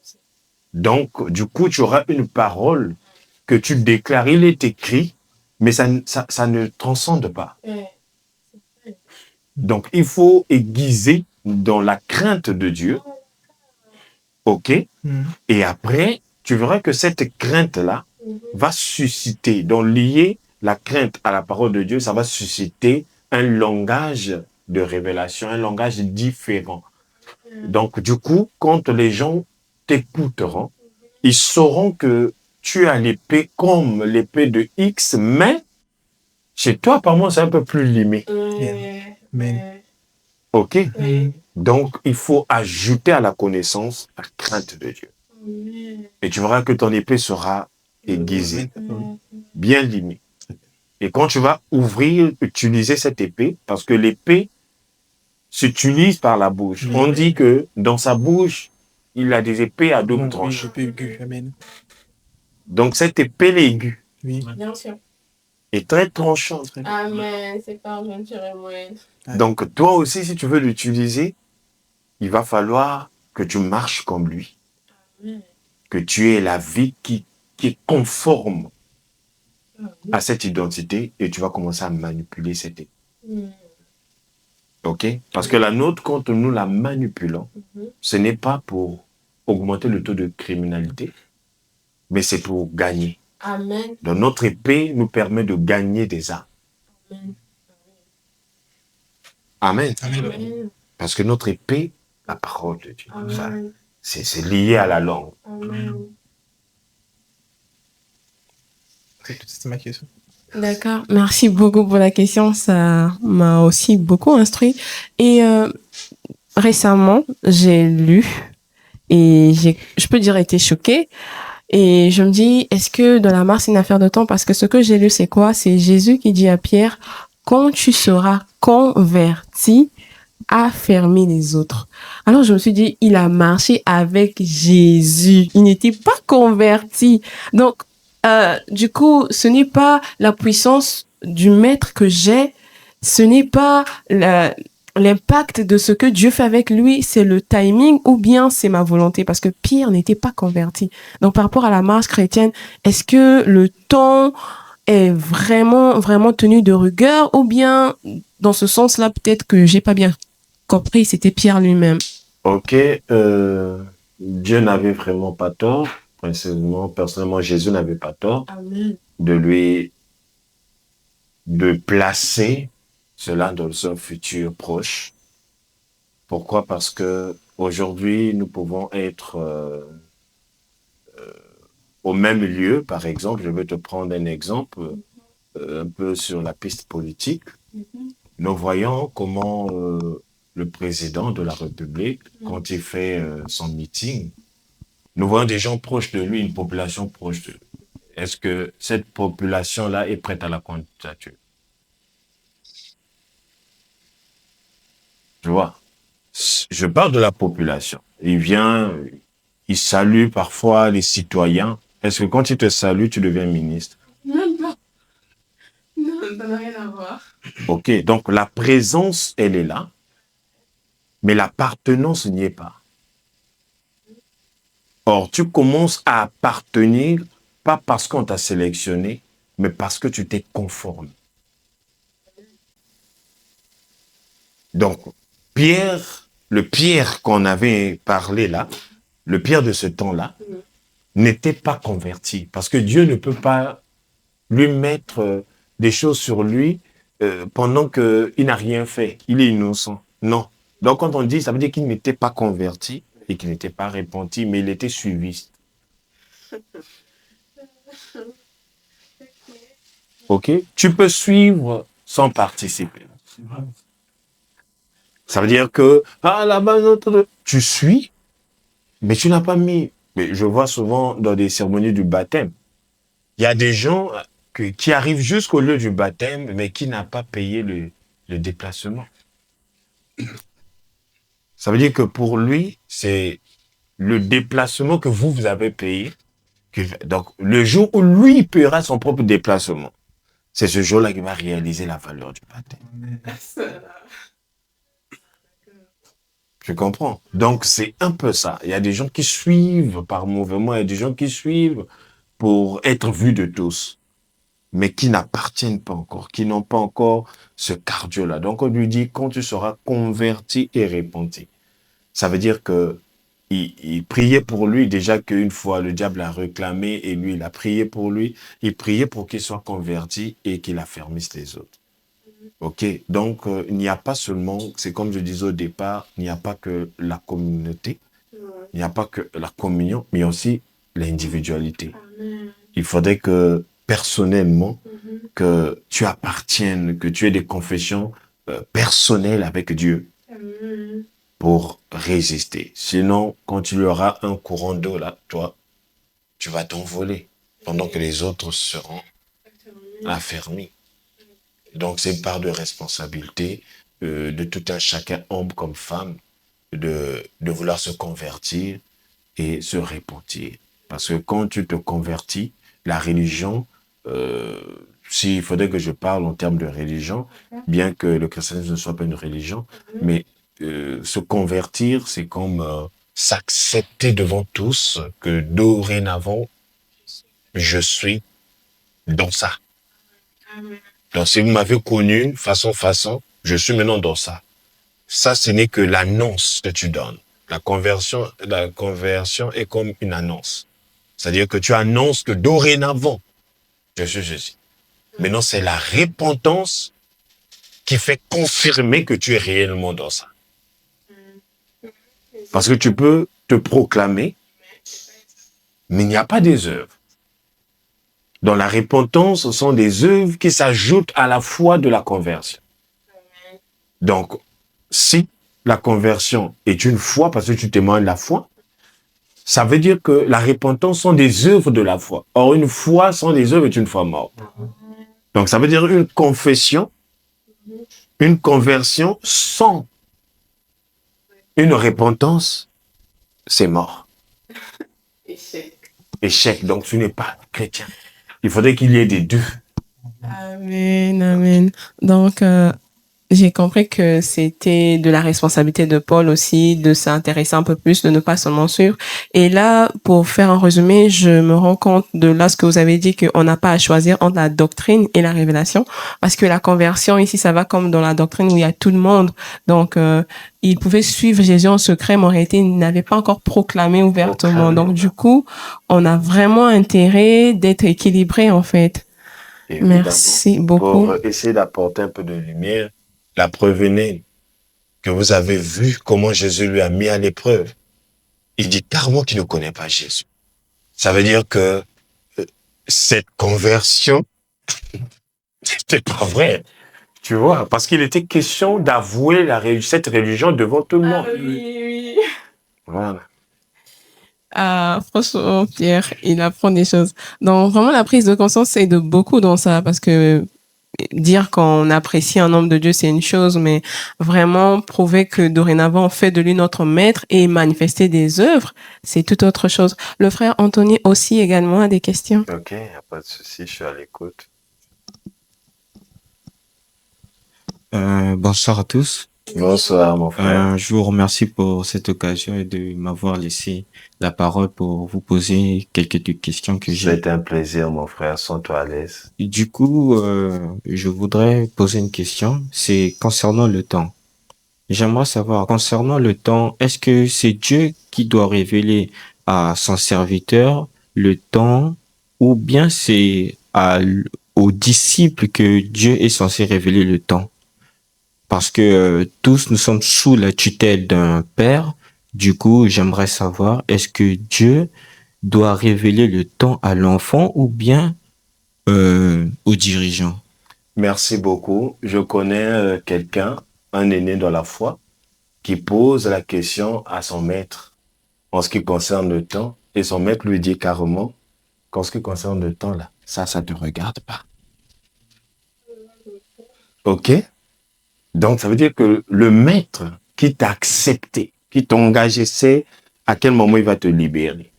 Donc, du coup, tu auras une parole que tu déclares. Il est écrit, mais ça ne transcende pas. Donc, il faut aiguiser dans la crainte de Dieu. OK? Mhm. Et après, tu verras que cette crainte-là va susciter, donc lier la crainte à la parole de Dieu, ça va susciter un langage de révélation, un langage différent. Donc, du coup, quand les gens t'écouteront, ils sauront que tu as l'épée comme l'épée de X, mais chez toi, apparemment, c'est un peu plus limité. Amen. OK? Mhm. Donc, il faut ajouter à la connaissance la crainte de Dieu. Et tu verras que ton épée sera aiguisée, bien limée. Et quand tu vas utiliser cette épée, parce que l'épée s'utilise par la bouche. Oui. On dit que dans sa bouche, il a des épées à double Oui, tranchant. épée aiguë. Amen. Donc cette épée aiguë Oui. Bien sûr. est très tranchante. Très bien. Amen. C'est pas moi. Ouais. Donc toi aussi, si tu veux l'utiliser, il va falloir que tu marches comme lui, que tu aies la vie qui est conforme à cette identité et tu vas commencer à manipuler cette épée. OK? Parce que la nôtre, quand nous la manipulons, ce n'est pas pour augmenter le taux de criminalité, mais c'est pour gagner. Amen. Donc notre épée nous permet de gagner des âmes. Amen. Amen. Parce que notre épée, la parole de Dieu, ça, Amen. c'est lié à la langue. Amen. C'est ma question. D'accord. Merci beaucoup pour la question. Ça m'a aussi beaucoup instruit. Et récemment, j'ai lu et je peux dire, été choquée. Et je me dis, est-ce que de la marche, c'est une affaire de temps? Parce que ce que j'ai lu, c'est quoi? C'est Jésus qui dit à Pierre, quand tu seras converti, affermis les autres. Alors je me suis dit, il a marché avec Jésus. Il n'était pas converti. Donc, du coup, ce n'est pas la puissance du maître que j'ai. Ce n'est pas l'impact de ce que Dieu fait avec lui, c'est le timing ou bien c'est ma volonté, parce que Pierre n'était pas converti. Donc par rapport à la marche chrétienne, est-ce que le temps est vraiment tenu de rigueur ou bien dans ce sens-là, peut-être que j'ai pas bien compris, c'était Pierre lui-même. OK, Dieu n'avait vraiment pas tort. Personnellement, Jésus n'avait pas tort Amen. de placer cela dans un futur proche. Pourquoi? Parce que aujourd'hui, nous pouvons être au même lieu, par exemple. Je vais te prendre un exemple un peu sur la piste politique. Nous voyons comment le président de la République, quand il fait son meeting, nous voyons des gens proches de lui, une population proche de lui. Est-ce que cette population-là est prête à la candidature? Tu vois? Je parle de la population. Il vient, il salue parfois les citoyens. Est-ce que quand il te salue, tu deviens ministre? Même pas. Non, ça n'a rien à voir. OK, donc la présence, elle est là, mais l'appartenance n'y est pas. Or, tu commences à appartenir, pas parce qu'on t'a sélectionné, mais parce que tu t'es conformé. Donc, Pierre, le Pierre qu'on avait parlé là, le Pierre de ce temps-là, n'était pas converti. Parce que Dieu ne peut pas lui mettre des choses sur lui pendant qu'il n'a rien fait. Il est innocent. Non. Donc, quand on dit, ça veut dire qu'il n'était pas converti et qu'il n'était pas repenti, mais il était suiviste. OK? Tu peux suivre sans participer. Ça veut dire que, là-bas, tu suis, mais tu n'as pas mis. Mais je vois souvent dans des cérémonies du baptême, il y a des gens qui arrivent jusqu'au lieu du baptême, mais qui n'ont pas payé le déplacement. Ça veut dire que pour lui, c'est le déplacement que vous avez payé. Donc, le jour où lui paiera son propre déplacement, c'est ce jour-là qu'il va réaliser la valeur du baptême. Je comprends. Donc, c'est un peu ça. Il y a des gens qui suivent par mouvement, il y a des gens qui suivent pour être vus de tous, mais qui n'appartiennent pas encore, qui n'ont pas encore ce cardio-là. Donc, on lui dit, quand tu seras converti et repenti, ça veut dire que il priait pour lui déjà qu'une fois le diable a réclamé et lui, il a prié pour lui. Il priait pour qu'il soit converti et qu'il affermisse les autres. Ok, donc il n'y a pas seulement, c'est comme je disais au départ, il n'y a pas que la communauté, il n'y a pas que la communion, mais aussi l'individualité. Il faudrait que personnellement, que tu appartiennes, que tu aies des confessions personnelles avec Dieu pour résister. Sinon, quand il y aura un courant d'eau là, toi, tu vas t'envoler pendant que les autres seront affermis. Donc, c'est une part de responsabilité de tout un chacun, homme comme femme, de vouloir se convertir et se repentir. Parce que quand tu te convertis, la religion, s'il faudrait que je parle en termes de religion, bien que le christianisme ne soit pas une religion, mais se convertir, c'est comme s'accepter devant tous que dorénavant, je suis dans ça. Donc, si vous m'avez connu façon, je suis maintenant dans ça. Ça, ce n'est que l'annonce que tu donnes. La conversion est comme une annonce. C'est-à-dire que tu annonces que dorénavant, je suis Jésus. Maintenant, c'est la repentance qui fait confirmer que tu es réellement dans ça. Parce que tu peux te proclamer, mais il n'y a pas des œuvres. Dans la repentance, ce sont des œuvres qui s'ajoutent à la foi de la conversion. Donc, si la conversion est une foi, parce que tu témoignes la foi, ça veut dire que la repentance sont des œuvres de la foi. Or, une foi sans des œuvres est une foi morte. Donc, ça veut dire une confession, une conversion sans une repentance, c'est mort. Échec. Donc, tu n'es pas chrétien. Il faudrait qu'il y ait des deux. Amen, amen. Donc, j'ai compris que c'était de la responsabilité de Paul aussi de s'intéresser un peu plus, de ne pas seulement suivre. Et là, pour faire un résumé, je me rends compte de là ce que vous avez dit, qu'on n'a pas à choisir entre la doctrine et la révélation, parce que la conversion ici, ça va comme dans la doctrine où il y a tout le monde. Donc, il pouvait suivre Jésus en secret, mais en réalité, il n'avait pas encore proclamé ouvertement. Donc, du coup, on a vraiment intérêt d'être équilibré, en fait. Évidemment, merci beaucoup. Pour essayer d'apporter un peu de lumière, la preuve est née que vous avez vu comment Jésus lui a mis à l'épreuve. Il dit carrément qu'il ne connaît pas Jésus. Ça veut dire que cette conversion, c'était pas vrai. Tu vois, parce qu'il était question d'avouer cette religion devant tout le monde. Oui. Voilà. Franchement, Pierre, il apprend des choses. Donc, vraiment, la prise de conscience aide beaucoup dans ça, parce que dire qu'on apprécie un homme de Dieu, c'est une chose, mais vraiment prouver que dorénavant, on fait de lui notre maître et manifester des œuvres, c'est tout autre chose. Le frère Anthony aussi également a des questions. Ok, il n'y a pas de souci, je suis à l'écoute. Bonsoir à tous. Bonsoir, mon frère. Je vous remercie pour cette occasion et de m'avoir laissé la parole pour vous poser quelques questions que j'ai. C'est un plaisir, mon frère. Sens-toi à l'aise. Du coup, je voudrais poser une question. C'est concernant le temps. J'aimerais savoir, concernant le temps, est-ce que c'est Dieu qui doit révéler à son serviteur le temps ou bien c'est aux disciples que Dieu est censé révéler le temps? Parce que tous nous sommes sous la tutelle d'un père. Du coup, j'aimerais savoir, est-ce que Dieu doit révéler le temps à l'enfant ou bien aux dirigeants? Merci beaucoup. Je connais quelqu'un, un aîné dans la foi, qui pose la question à son maître en ce qui concerne le temps. Et son maître lui dit carrément qu'en ce qui concerne le temps, là, ça te regarde pas. Ok? Donc, ça veut dire que le maître qui t'a accepté, qui t'a engagé, sait à quel moment il va te libérer.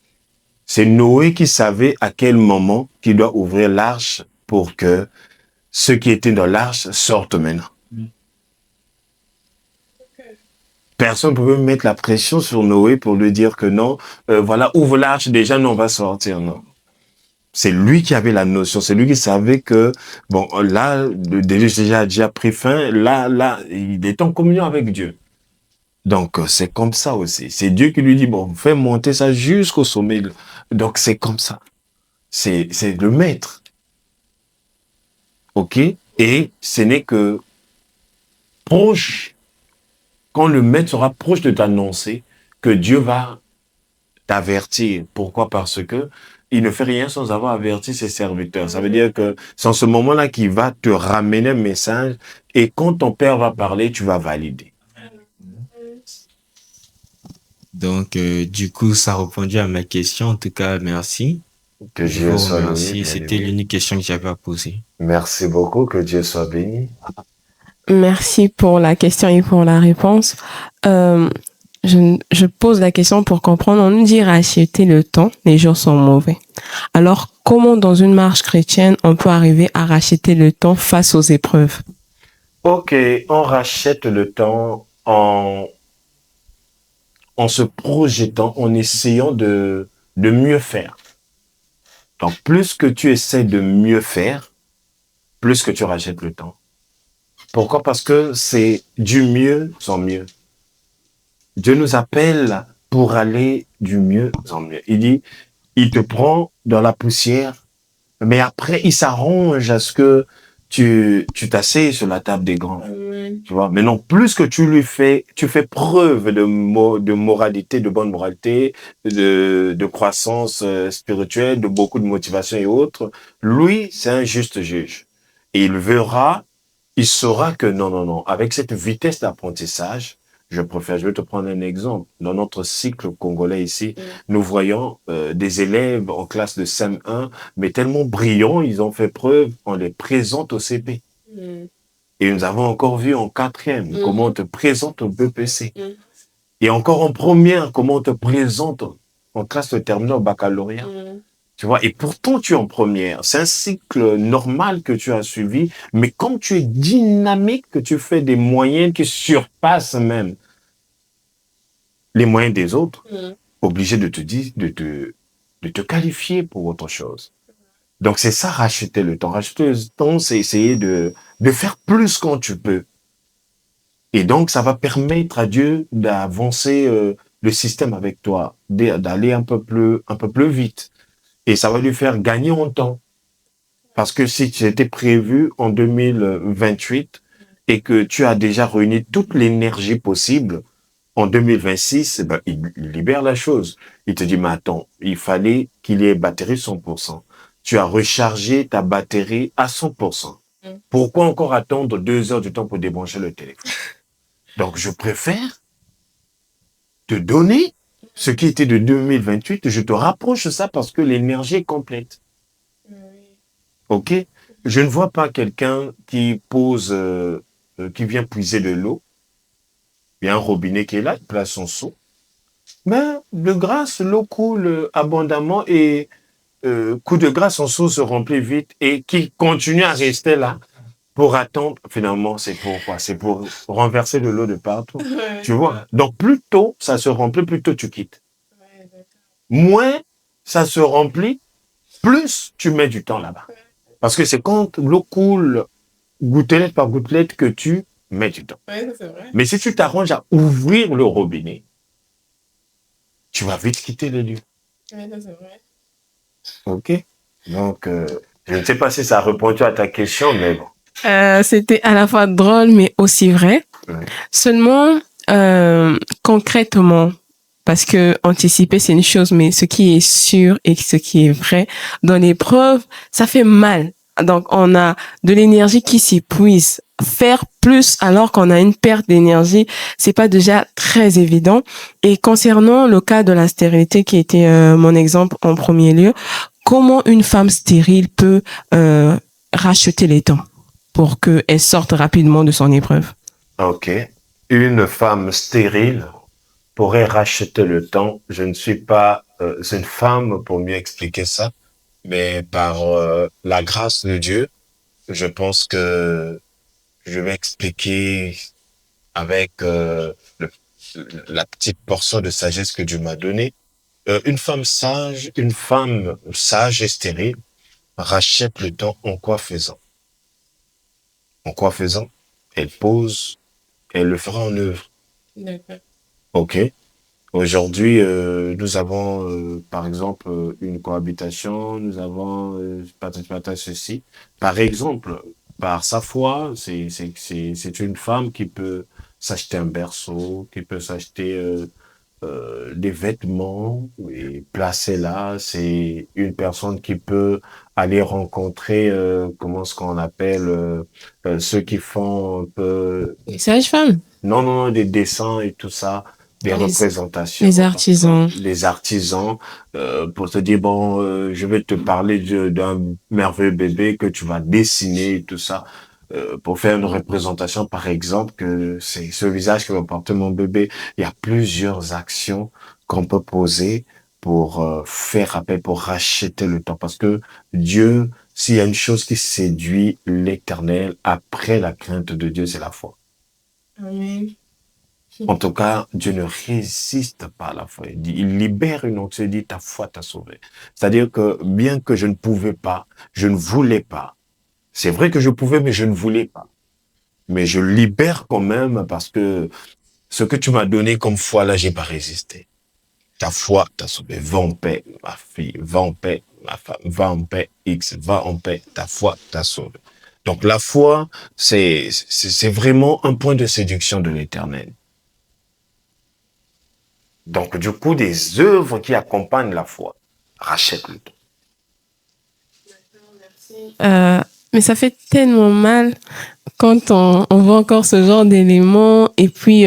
C'est Noé qui savait à quel moment qu'il doit ouvrir l'arche pour que ceux qui étaient dans l'arche sortent maintenant. Personne ne pouvait mettre la pression sur Noé pour lui dire que non, voilà, ouvre l'arche, déjà, non, on va sortir, non. C'est lui qui avait la notion, c'est lui qui savait que, bon, là, le déluge a déjà pris fin, là, il est en communion avec Dieu. Donc, c'est comme ça aussi. C'est Dieu qui lui dit, bon, fais monter ça jusqu'au sommet. Donc, c'est comme ça. C'est le maître. OK? Et ce n'est que proche, quand le maître sera proche de t'annoncer que Dieu va t'avertir. Pourquoi? Parce que il ne fait rien sans avoir averti ses serviteurs. Ça veut dire que c'est en ce moment-là qu'il va te ramener un message et quand ton père va parler, tu vas valider. Donc, du coup, ça a répondu à ma question. En tout cas, merci. Que Je Dieu vous soit remercie. béni. C'était l'unique question que j'avais à poser. Merci beaucoup, que Dieu soit béni. Merci pour la question et pour la réponse. Je pose la question pour comprendre. On nous dit racheter le temps, les jours sont mauvais. Alors, comment dans une marche chrétienne, on peut arriver à racheter le temps face aux épreuves? Ok, on rachète le temps en se projetant, en essayant de mieux faire. Donc, plus que tu essaies de mieux faire, plus que tu rachètes le temps. Pourquoi? Parce que c'est du mieux en mieux. Dieu nous appelle pour aller du mieux en mieux. Il dit, il te prend dans la poussière, mais après, il s'arrange à ce que tu t'asseyes sur la table des grands. Tu vois? Mais non, plus que tu fais preuve de moralité, de bonne moralité, de croissance spirituelle, de beaucoup de motivation et autres. Lui, c'est un juste juge. Et il saura que non, avec cette vitesse d'apprentissage, je vais te prendre un exemple. Dans notre cycle congolais ici, nous voyons des élèves en classe de CM1, mais tellement brillants, ils ont fait preuve, on les présente au CP. Et nous avons encore vu en 4e comment on te présente au BPC. Et encore en première, comment on te présente en classe de terminale au baccalauréat. Tu vois, et pourtant tu es en première. C'est un cycle normal que tu as suivi, mais comme tu es dynamique, que tu fais des moyennes qui surpassent même les moyens des autres, obligé de te dire, de te qualifier pour autre chose. Donc c'est ça, racheter le temps. Racheter le temps, c'est essayer de faire plus quand tu peux. Et donc ça va permettre à Dieu d'avancer le système avec toi, d'aller un peu plus vite. Et ça va lui faire gagner en temps. Parce que si tu étais prévu en 2028 et que tu as déjà réuni toute l'énergie possible, en 2026, ben, il libère la chose. Il te dit, mais attends, il fallait qu'il y ait batterie 100%. Tu as rechargé ta batterie à 100%. Pourquoi encore attendre 2 heures du temps pour débrancher le téléphone? Donc, je préfère te donner ce qui était de 2028, je te rapproche de ça parce que l'énergie est complète. OK? Je ne vois pas quelqu'un qui qui vient puiser de l'eau. Il y a un robinet qui est là, il place son seau. Mais de grâce, l'eau coule abondamment et coup de grâce, son seau se remplit vite et qui continue à rester là pour attendre. Finalement, c'est pour quoi? C'est pour renverser de l'eau de partout. Tu vois? Donc, plus tôt ça se remplit, plus tôt tu quittes. Moins ça se remplit, plus tu mets du temps là-bas. Parce que c'est quand l'eau coule gouttelette par gouttelette que tu mets du temps. Mais si tu t'arranges à ouvrir le robinet, tu vas vite quitter le lieu. OK? Donc, je ne sais pas si ça a répondu à ta question, mais bon. C'était à la fois drôle, mais aussi vrai. Seulement, concrètement, parce que anticiper, c'est une chose, mais ce qui est sûr et ce qui est vrai, dans l'épreuve, ça fait mal. Donc, on a de l'énergie qui s'épuise. Faire plus alors qu'on a une perte d'énergie, c'est pas déjà très évident. Et concernant le cas de la stérilité qui était mon exemple en premier lieu, comment une femme stérile peut racheter les temps pour qu'elle sorte rapidement de son épreuve? OK. une femme stérile pourrait racheter le temps. Je ne suis pas une femme pour mieux expliquer ça, mais par la grâce de Dieu, je pense que je vais expliquer avec la petite portion de sagesse que Dieu m'a donnée. Une femme sage et stérile rachète le temps en quoi faisant? En quoi faisant? Elle pose, elle le fera en œuvre. D'accord. OK? Aujourd'hui, nous avons, par exemple, une cohabitation, nous avons ceci. Par exemple, par sa foi, c'est une femme qui peut s'acheter un berceau, qui peut s'acheter des vêtements et placer là. C'est une personne qui peut aller rencontrer, comment ce qu'on appelle, ceux qui font un peu, Les sages-femmes, non, des dessins et tout ça, des les, représentations, les artisans. les artisans, pour te dire, bon, je vais te parler d'un merveilleux bébé que tu vas dessiner et tout ça. Pour faire une représentation, par exemple, que c'est ce visage que va porter mon bébé. Il y a plusieurs actions qu'on peut poser pour faire appel, pour racheter le temps. Parce que Dieu, s'il y a une chose qui séduit l'Éternel après la crainte de Dieu, c'est la foi. Amen. En tout cas, Dieu ne résiste pas à la foi. Il libère une onction, il dit, ta foi t'a sauvé. C'est-à-dire que bien que je ne pouvais pas, je ne voulais pas, c'est vrai que je pouvais, mais je ne voulais pas. Mais je libère quand même parce que ce que tu m'as donné comme foi, là, j'ai pas résisté. Ta foi t'a sauvé. Va en paix, ma fille. Va en paix, ma femme. Va en paix, X. Va en paix. Ta foi t'a sauvé. Donc, la foi, c'est vraiment un point de séduction de l'Éternel. Donc, du coup, des œuvres qui accompagnent la foi rachètent le temps. Mais ça fait tellement mal quand on voit encore ce genre d'éléments et puis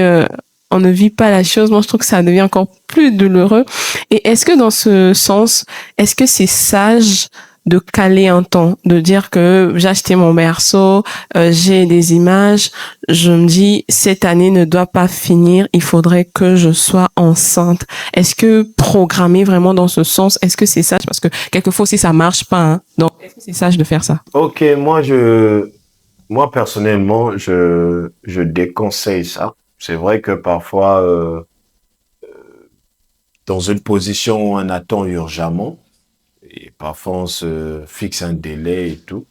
on ne vit pas la chose. Moi, je trouve que ça devient encore plus douloureux. Et est-ce que dans ce sens, est-ce que c'est sage de caler un temps, de dire que j'ai acheté mon berceau, j'ai des images, je me dis cette année ne doit pas finir, il faudrait que je sois enceinte. Est-ce que programmer vraiment dans ce sens, est-ce que c'est sage? Parce que quelquefois aussi ça marche pas, hein. Donc est-ce que c'est sage de faire ça? Ok, moi personnellement, je déconseille ça. C'est vrai que parfois, dans une position où on attend urgemment, et parfois on se fixe un délai et tout,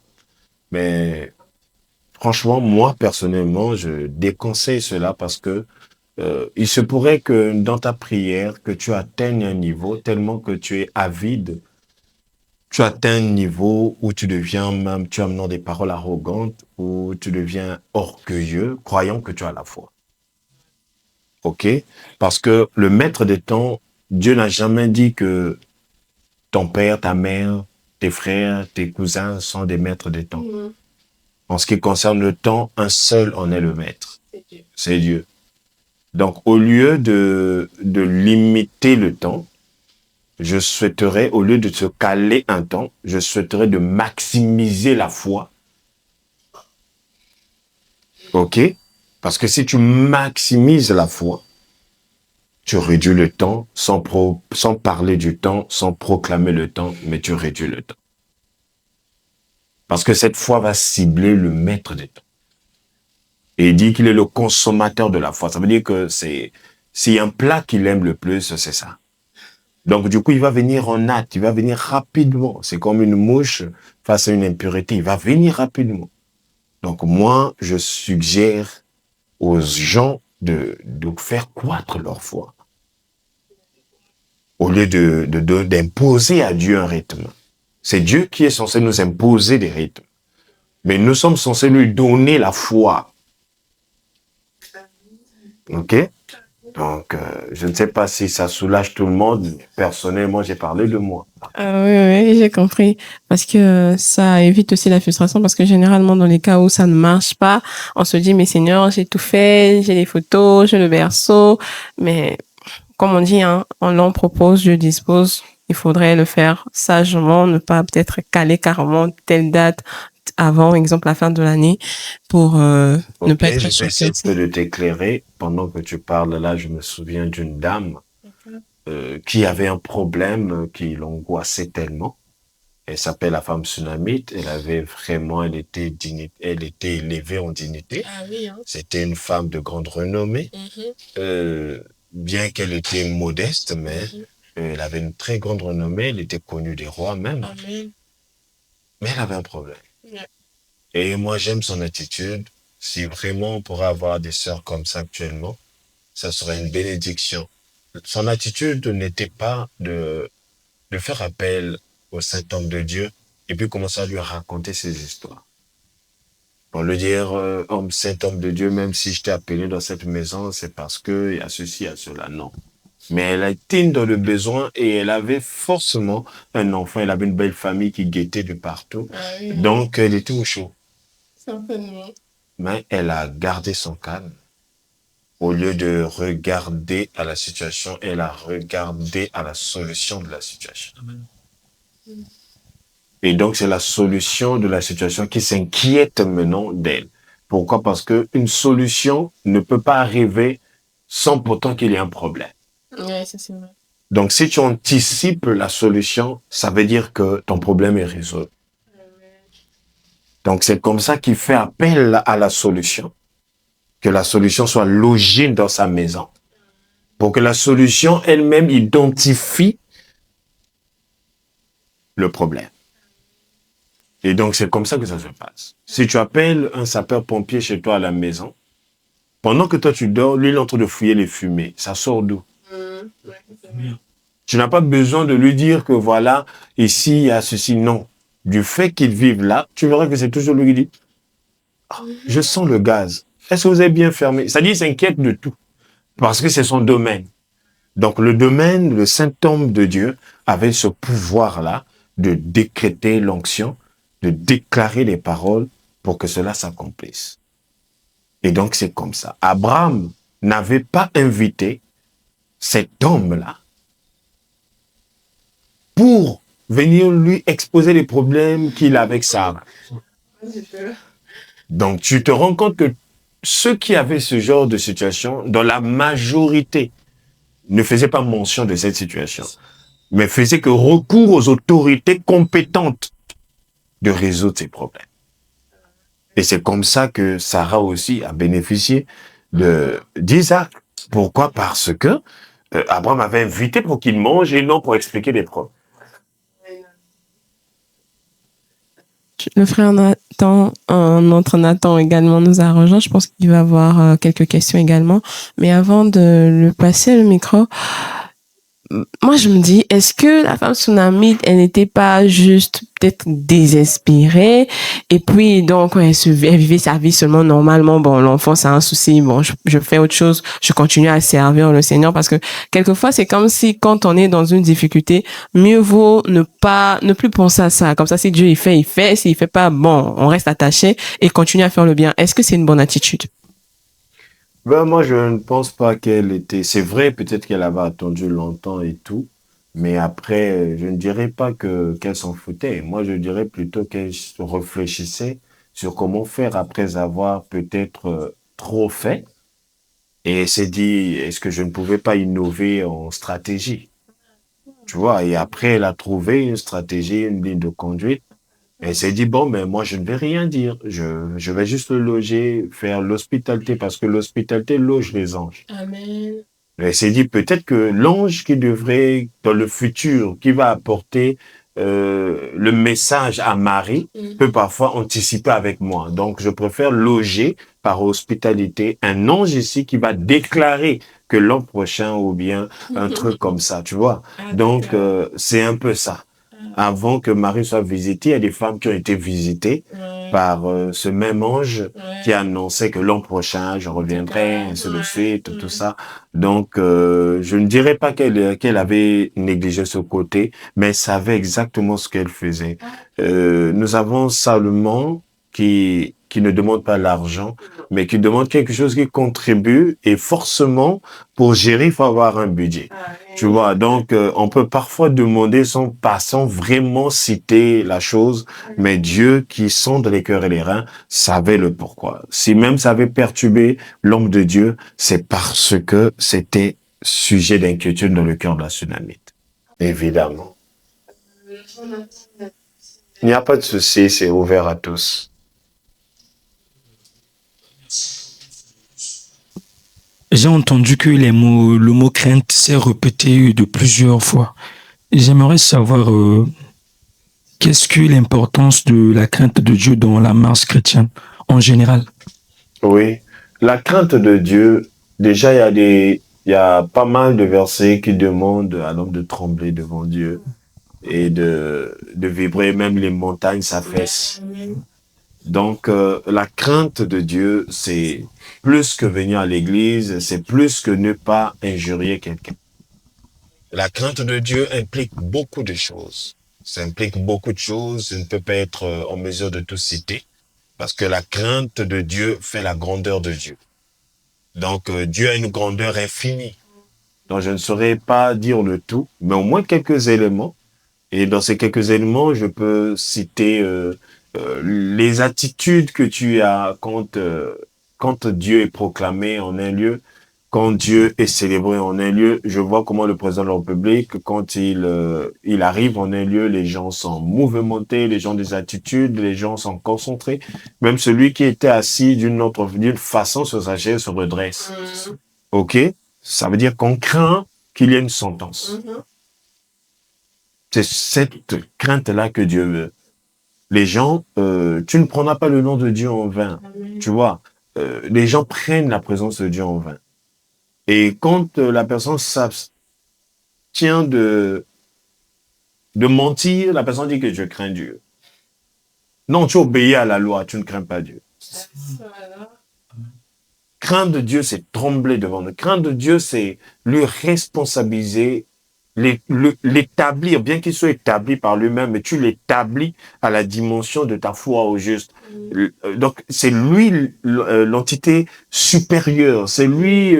mais franchement, moi personnellement, je déconseille cela parce que il se pourrait que dans ta prière, que tu atteignes un niveau tellement que tu es avide, tu atteins un niveau où tu deviens même, tu amenes des paroles arrogantes, où tu deviens orgueilleux, croyant que tu as la foi. OK? Parce que le maître des temps, Dieu n'a jamais dit que ton père, ta mère, tes frères, tes cousins sont des maîtres des temps. En ce qui concerne le temps, un seul en est le maître. C'est Dieu. Donc, au lieu de limiter le temps, je souhaiterais, au lieu de se caler un temps, je souhaiterais de maximiser la foi. OK? Parce que si tu maximises la foi, tu réduis le temps sans parler du temps, sans proclamer le temps, mais tu réduis le temps. Parce que cette foi va cibler le maître des temps. Et il dit qu'il est le consommateur de la foi. Ça veut dire que s'il y a un plat qu'il aime le plus, c'est ça. Donc, du coup, il va venir en hâte, il va venir rapidement. C'est comme une mouche face à une impureté, il va venir rapidement. Donc, moi, je suggère aux gens de faire croître leur foi. Au lieu d'imposer à Dieu un rythme. C'est Dieu qui est censé nous imposer des rythmes. Mais nous sommes censés lui donner la foi. OK? Donc, je ne sais pas si ça soulage tout le monde. Personnellement, j'ai parlé de moi. Oui, j'ai compris. Parce que ça évite aussi la frustration. Parce que généralement, dans les cas où ça ne marche pas, on se dit, mais Seigneur, j'ai tout fait, j'ai les photos, j'ai le berceau. Mais comme on dit, hein, on l'en propose, Dieu dispose. Il faudrait le faire sagement, ne pas peut-être caler carrément telle date, avant, exemple, la fin de l'année, pour ne Ok, pas être je vais essayer surstressé. de t'éclairer. Pendant que tu parles là, je me souviens d'une dame qui avait un problème qui l'angoissait tellement. Elle s'appelle la femme tsunamite. Elle avait vraiment, elle était élevée en dignité. Ah oui, hein. C'était une femme de grande renommée. Bien qu'elle était modeste, mais elle avait une très grande renommée. Elle était connue des rois même. Amen. Mais elle avait un problème. Ouais. Et moi, j'aime son attitude. Si vraiment on pourrait avoir des sœurs comme ça actuellement, ça serait une bénédiction. Son attitude n'était pas de faire appel au Saint-Homme de Dieu et puis commencer à lui raconter ses histoires. Pour lui dire, homme, Saint-Homme de Dieu, même si je t'ai appelé dans cette maison, c'est parce que il y a ceci, il y a cela. Non. Mais elle a été dans le besoin et elle avait forcément un enfant. Elle avait une belle famille qui guettait de partout. Ah oui. Donc, elle était au chaud. Certainement. Mais elle a gardé son calme. Au lieu de regarder à la situation, elle a regardé à la solution de la situation. Et donc, c'est la solution de la situation qui s'inquiète maintenant d'elle. Pourquoi? Parce qu'une solution ne peut pas arriver sans pourtant qu'il y ait un problème. Ouais, ça c'est vrai. Donc, si tu anticipes la solution, ça veut dire que ton problème est résolu. Donc, c'est comme ça qu'il fait appel à la solution. Que la solution soit logée dans sa maison. Pour que la solution elle-même identifie le problème. Et donc, c'est comme ça que ça se passe. Si tu appelles un sapeur-pompier chez toi à la maison, pendant que toi tu dors, lui il est en train de fouiller les fumées. Ça sort d'où? Tu n'as pas besoin de lui dire que voilà, ici il y a ceci. Non. Du fait qu'il vive là, tu verras que c'est toujours lui qui dit ah, je sens le gaz. Est-ce que vous avez bien fermé? C'est-à-dire qu'il s'inquiète de tout. Parce que c'est son domaine. Donc le domaine, le Saint-Homme de Dieu avait ce pouvoir-là de décréter l'onction, de déclarer les paroles pour que cela s'accomplisse. Et donc c'est comme ça. Abraham n'avait pas invité cet homme-là pour venir lui exposer les problèmes qu'il a avec Sarah. Donc tu te rends compte que ceux qui avaient ce genre de situation, dans la majorité, ne faisaient pas mention de cette situation, mais faisaient que recours aux autorités compétentes de résoudre ces problèmes. Et c'est comme ça que Sarah aussi a bénéficié d'Isaac. Pourquoi? Parce que Abraham avait invité pour qu'il mange et non pour expliquer les problèmes. Le frère Nathan, notre Nathan également nous a rejoint. Je pense qu'il va avoir quelques questions également. Mais avant de lui passer le micro, moi je me dis, est-ce que la femme tsunamite, elle n'était pas juste peut-être désespérée et puis donc elle vivait sa vie seulement normalement. Bon, l'enfant c'est un souci, bon je fais autre chose, je continue à servir le Seigneur parce que quelquefois c'est comme si quand on est dans une difficulté, mieux vaut ne plus penser à ça. Comme ça, si Dieu il fait, s'il fait pas, bon, on reste attaché et continue à faire le bien. Est-ce que c'est une bonne attitude? Ben, moi, je ne pense pas qu'elle était... C'est vrai, peut-être qu'elle avait attendu longtemps et tout, mais après, je ne dirais pas qu'elle s'en foutait. Moi, je dirais plutôt qu'elle réfléchissait sur comment faire après avoir peut-être trop fait. Et elle s'est dit, est-ce que je ne pouvais pas innover en stratégie? Tu vois, et après, elle a trouvé une stratégie, une ligne de conduite. Elle s'est dit, bon, mais moi, je ne vais rien dire. Je vais juste le loger, faire l'hospitalité, parce que l'hospitalité loge les anges. Amen. Elle s'est dit, peut-être que l'ange qui devrait, dans le futur, qui va apporter le message à Marie, peut parfois anticiper avec moi. Donc, je préfère loger par hospitalité un ange ici qui va déclarer que l'an prochain ou bien un truc comme ça, tu vois. Donc, c'est un peu ça. Avant que Marie soit visitée, il y a des femmes qui ont été visitées par ce même ange qui annonçait que l'an prochain, je reviendrai, ainsi de suite, tout ça. Donc, je ne dirais pas qu'elle avait négligé ce côté, mais elle savait exactement ce qu'elle faisait. Nous avons Salomon qui ne demande pas l'argent, mais qui demande quelque chose qui contribue, et forcément, pour gérer, il faut avoir un budget. Tu vois, donc on peut parfois demander sans vraiment citer la chose, mais Dieu qui sonde les cœurs et les reins savait le pourquoi. Si même ça avait perturbé l'homme de Dieu, c'est parce que c'était sujet d'inquiétude dans le cœur de la Sunamite. Évidemment. Il n'y a pas de souci, c'est ouvert à tous. J'ai entendu que le mot crainte s'est répété de plusieurs fois. J'aimerais savoir qu'est-ce que l'importance de la crainte de Dieu dans la marche chrétienne en général. Oui, la crainte de Dieu, déjà il y a pas mal de versets qui demandent à l'homme de trembler devant Dieu et de vibrer, même les montagnes s'affaissent. Donc, la crainte de Dieu, c'est plus que venir à l'église, c'est plus que ne pas injurier quelqu'un. La crainte de Dieu implique beaucoup de choses. Ça implique beaucoup de choses, je ne peux pas être en mesure de tout citer, parce que la crainte de Dieu fait la grandeur de Dieu. Donc, Dieu a une grandeur infinie. Donc, je ne saurais pas dire le tout, mais au moins quelques éléments. Et dans ces quelques éléments, je peux citer les attitudes que tu as quand Dieu est proclamé en un lieu, quand Dieu est célébré en un lieu. Je vois comment le président de la République, quand il arrive en un lieu, les gens sont mouvementés, les gens ont des attitudes, les gens sont concentrés. Même celui qui était assis d'une façon sur sa chaise se redresse. OK? Ça veut dire qu'on craint qu'il y ait une sentence. C'est cette crainte-là que Dieu veut. Les gens, tu ne prendras pas le nom de Dieu en vain. Tu vois, les gens prennent la présence de Dieu en vain. Et quand la personne s'abstient de mentir, la personne dit que je crains Dieu. Non, tu obéis à la loi, tu ne crains pas Dieu. Craindre de Dieu, c'est trembler devant Dieu. Craindre de Dieu, c'est lui responsabiliser, l'établir, bien qu'il soit établi par lui-même, mais tu l'établis à la dimension de ta foi au juste. Donc, c'est lui l'entité supérieure, c'est lui...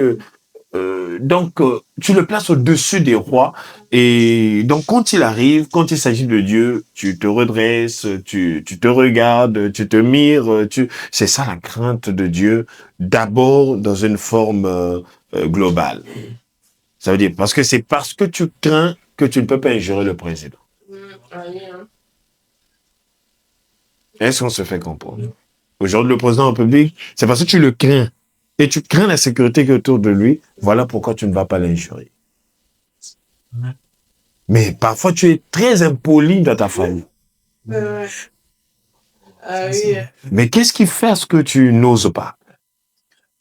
donc, tu le places au-dessus des rois. Et donc, quand il arrive, quand il s'agit de Dieu, tu te redresses, tu te regardes, tu te mires. C'est ça la crainte de Dieu, d'abord dans une forme globale. Ça veut dire, parce que c'est parce que tu crains que tu ne peux pas injurer le président. Est-ce qu'on se fait comprendre? Aujourd'hui, le président de la République, c'est parce que tu le crains. Et tu crains la sécurité qui est autour de lui, voilà pourquoi tu ne vas pas l'injurer. Mais parfois, tu es très impoli dans ta famille. Mais qu'est-ce qui fait à ce que tu n'oses pas?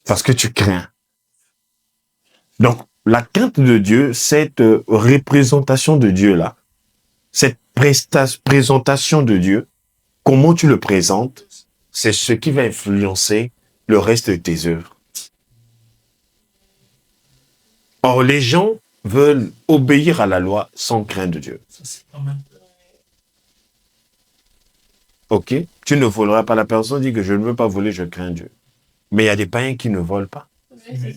Parce que tu crains. Donc, la crainte de Dieu, cette représentation de Dieu-là, cette présentation de Dieu, comment tu le présentes, c'est ce qui va influencer le reste de tes œuvres. Or, les gens veulent obéir à la loi sans crainte de Dieu. Ok, tu ne voleras pas. La personne dit que je ne veux pas voler, je crains Dieu. Mais il y a des païens qui ne volent pas.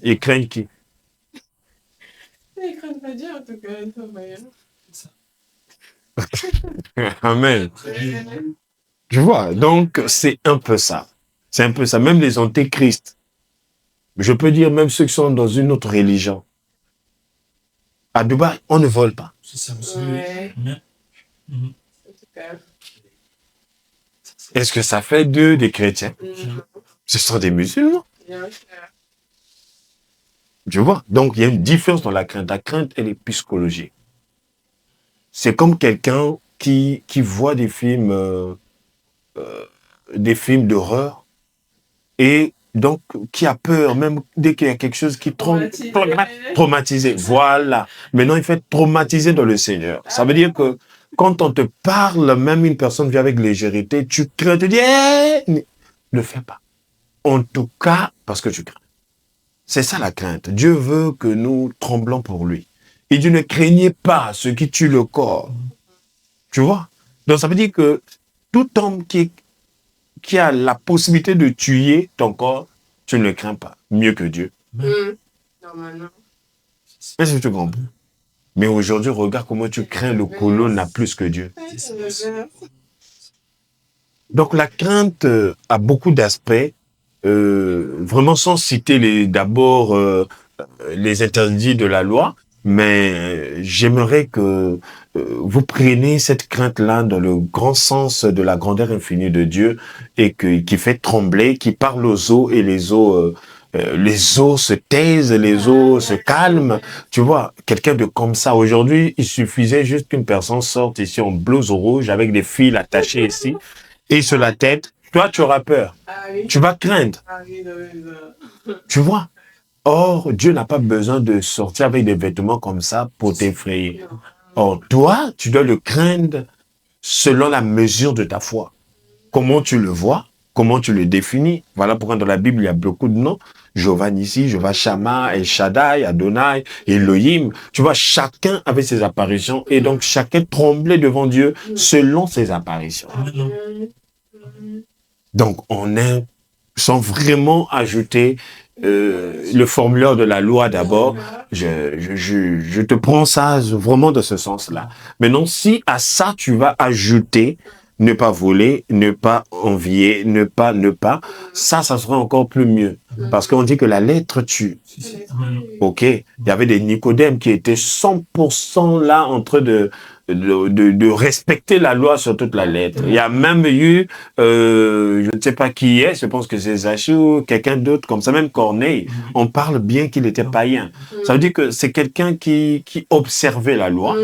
Ils craignent qui? Ils craignent pas Dieu en tout cas. Amen. Tu vois, donc c'est un peu ça. C'est un peu ça. Même les antéchrists. Je peux dire même ceux qui sont dans une autre religion. À Dubaï, on ne vole pas. Est-ce que ça fait d'eux des chrétiens? Ce sont des musulmans. Tu vois? Donc, il y a une différence dans la crainte. La crainte, elle est psychologique. C'est comme quelqu'un qui voit des films d'horreur et donc qui a peur, même dès qu'il y a quelque chose qui traumatisé. Voilà. Maintenant, il fait traumatiser dans le Seigneur. Ça veut dire que quand on te parle, même une personne vient avec légèreté, tu crains, tu dis, ne le fais pas. En tout cas, parce que tu crains. C'est ça la crainte. Dieu veut que nous tremblons pour lui. Il dit, ne craignez pas ce qui tue le corps. Tu vois? Donc ça veut dire que tout homme qui a la possibilité de tuer ton corps, tu ne le crains pas. Mieux que Dieu. Normalement. Est-ce que tu comprends? Mais aujourd'hui, regarde comment tu crains le colonne plus que Dieu. Donc la crainte a beaucoup d'aspects, vraiment sans citer d'abord les interdits de la loi, mais j'aimerais que vous preniez cette crainte-là dans le grand sens de la grandeur infinie de Dieu et qui fait trembler, qui parle aux eaux et les eaux se taisent, les eaux se calment. Tu vois, quelqu'un de comme ça, aujourd'hui, il suffisait juste qu'une personne sorte ici en blouse rouge avec des fils attachés ici et sur la tête. Toi, tu auras peur. Tu vas craindre. Tu vois? Or, Dieu n'a pas besoin de sortir avec des vêtements comme ça pour t'effrayer. Or, toi, tu dois le craindre selon la mesure de ta foi. Comment tu le vois? Comment tu le définis? Voilà pourquoi dans la Bible, il y a beaucoup de noms. Jéhovah Nissi, Jéhovah Shammah, El Shaddai, Adonai, Elohim. Tu vois, chacun avait ses apparitions et donc chacun tremblait devant Dieu selon ses apparitions. Donc, sans vraiment ajouter le formulaire de la loi d'abord, je te prends ça vraiment de ce sens-là. Maintenant, si à ça tu vas ajouter ne pas voler, ne pas envier, ne pas, ça sera encore plus mieux. Parce qu'on dit que la lettre tue. Ok, il y avait des Nicodèmes qui étaient 100% là en train de respecter la loi sur toute la lettre. Il y a même eu, je ne sais pas qui est, je pense que c'est Zaché ou quelqu'un d'autre comme ça, même Corneille. On parle bien qu'il était païen. Ça veut dire que c'est quelqu'un qui observait la loi,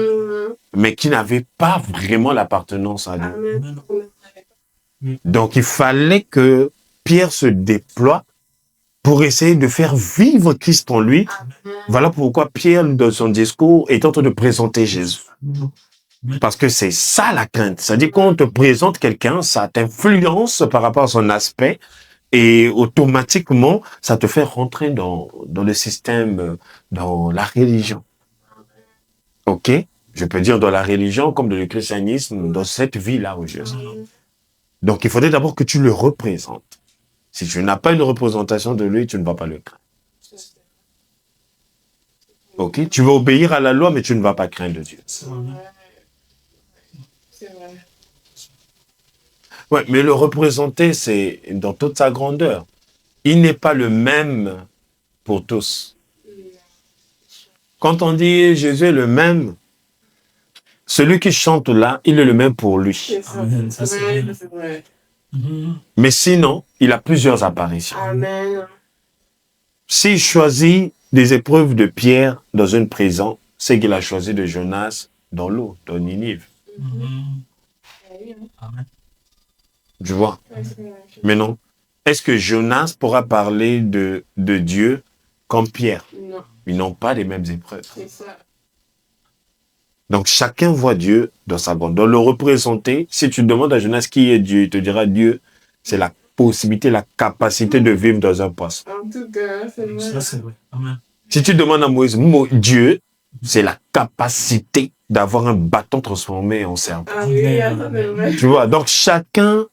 mais qui n'avait pas vraiment l'appartenance à Dieu. Donc il fallait que Pierre se déploie pour essayer de faire vivre Christ en lui. Voilà pourquoi Pierre, dans son discours, est en train de présenter Jésus. Parce que c'est ça la crainte. C'est-à-dire qu'on te présente quelqu'un, ça t'influence par rapport à son aspect et automatiquement, ça te fait rentrer dans le système, dans la religion. Ok? Je peux dire dans la religion comme dans le christianisme, dans cette vie-là au juste. Donc, il faudrait d'abord que tu le représentes. Si tu n'as pas une représentation de lui, tu ne vas pas le craindre. Ok? Tu vas obéir à la loi, mais tu ne vas pas craindre Dieu. C'est vrai. Ouais, mais le représenter, c'est dans toute sa grandeur. Il n'est pas le même pour tous. Quand on dit Jésus est le même, celui qui chante là, il est le même pour lui. C'est vrai. Mais sinon, il a plusieurs apparitions. Amen. S'il choisit des épreuves de Pierre dans une prison, c'est qu'il a choisi de Jonas dans l'eau, dans Ninive. Tu vois? Mais non. Est-ce que Jonas pourra parler de Dieu comme Pierre? Non, Ils n'ont pas les mêmes épreuves. c'est ça. Donc, chacun voit Dieu dans sa grandeur. Dans le représenter, si tu demandes à Jonas qui est Dieu, il te dira Dieu, c'est la possibilité, la capacité de vivre dans un poste. En tout cas, c'est vrai. Ça, c'est vrai. Amen. Si tu demandes à Moïse, Dieu, c'est la capacité d'avoir un bâton transformé en serpent. Ah oui, ça c'est vrai. Tu vois, donc chacun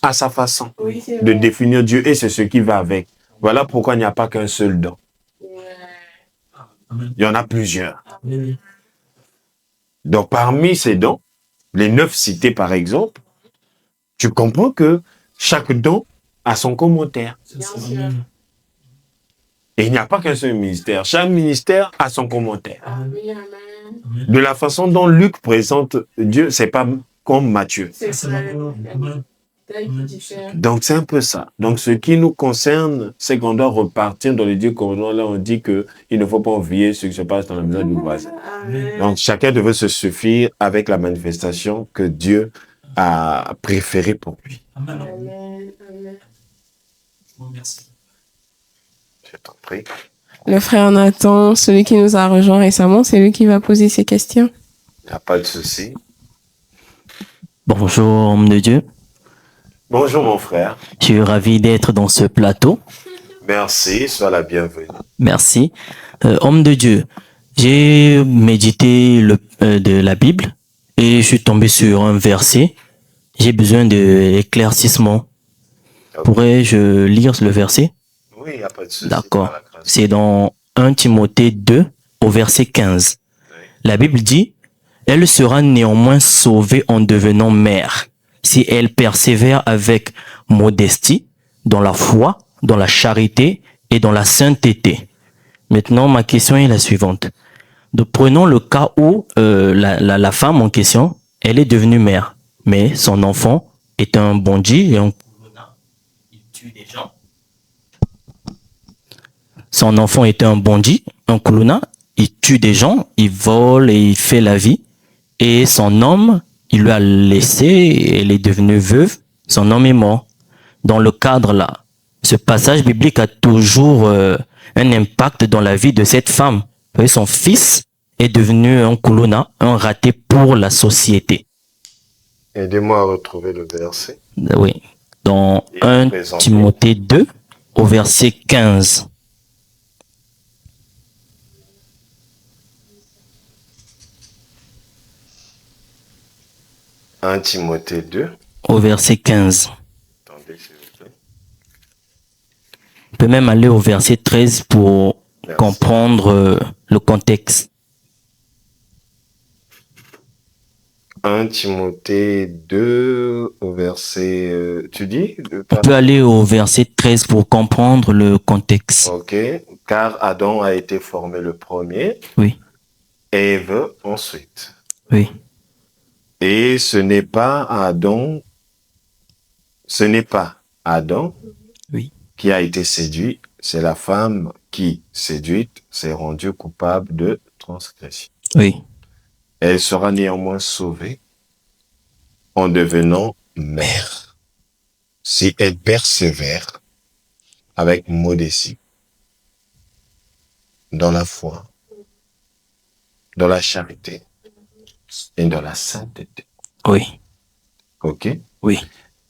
a sa façon Oui, c'est de vrai. définir Dieu et c'est ce qui va avec. Voilà pourquoi il n'y a pas qu'un seul don. Ouais. Il y en a plusieurs. Oui. Donc, parmi ces dons, les 9 cités par exemple, tu comprends que chaque don a son commentaire. Bien sûr. Et il n'y a pas qu'un seul ministère. Chaque ministère a son commentaire. Ah oui, amen. De la façon dont Luc présente Dieu, c'est pas comme Matthieu. C'est vrai. Tel qui diffère. Donc, c'est un peu ça. Donc, ce qui nous concerne, c'est qu'on doit repartir dans les dieux commandements. Là, on dit que il ne faut pas envier ce qui se passe dans la maison du voisin. Amen. Donc, chacun devait se suffire avec la manifestation que Dieu a préférée pour lui. Amen. Amen. Amen. Merci. Je t'en prie. Le frère Nathan, celui qui nous a rejoint récemment, c'est lui qui va poser ses questions. Il n'y a pas de souci. Bonjour, homme de Dieu. Bonjour, mon frère. Je suis ravi d'être dans ce plateau. Merci, sois la bienvenue. Merci. Homme de Dieu, j'ai médité de la Bible et je suis tombé sur un verset. J'ai besoin d'éclaircissement. Ok. Pourrais-je lire le verset? Oui, il n'y a pas de souci. D'accord. par la grâce. C'est dans 1 Timothée 2 au verset 15. La Bible dit, elle sera néanmoins sauvée en devenant mère, si elle persévère avec modestie, dans la foi, dans la charité et dans la sainteté. Maintenant, ma question est la suivante. Donc, prenons le cas où la femme en question, elle est devenue mère, mais son enfant est un bandit et il tue des gens. Son enfant était un bandit, un clouna, il tue des gens, il vole et il fait la vie. Et son homme, il lui a laissé, elle est devenue veuve, son homme est mort. Dans le cadre là, ce passage biblique a toujours un impact dans la vie de cette femme. Vous voyez, son fils est devenu un clouna, un raté pour la société. Aidez-moi à retrouver le verset. Oui. Dans Et 1 présenter. Timothée 2, au verset 15. « 1 Timothée 2. Au verset 15. Attendez, s'il vous plaît. On peut même aller au verset 13 pour Merci. comprendre le contexte. 1 Timothée 2 au verset... tu dis On peut aller au verset 13 pour comprendre le contexte. Ok. Car Adam a été formé le premier. Oui. Et Ève ensuite. Oui. Et ce n'est pas Adam Oui. qui a été séduit, c'est la femme qui, séduite, s'est rendue coupable de transgression. Oui. Elle sera néanmoins sauvée en devenant mère, si elle persévère avec modestie dans la foi, dans la charité et dans la sainteté. Oui. Ok? Oui.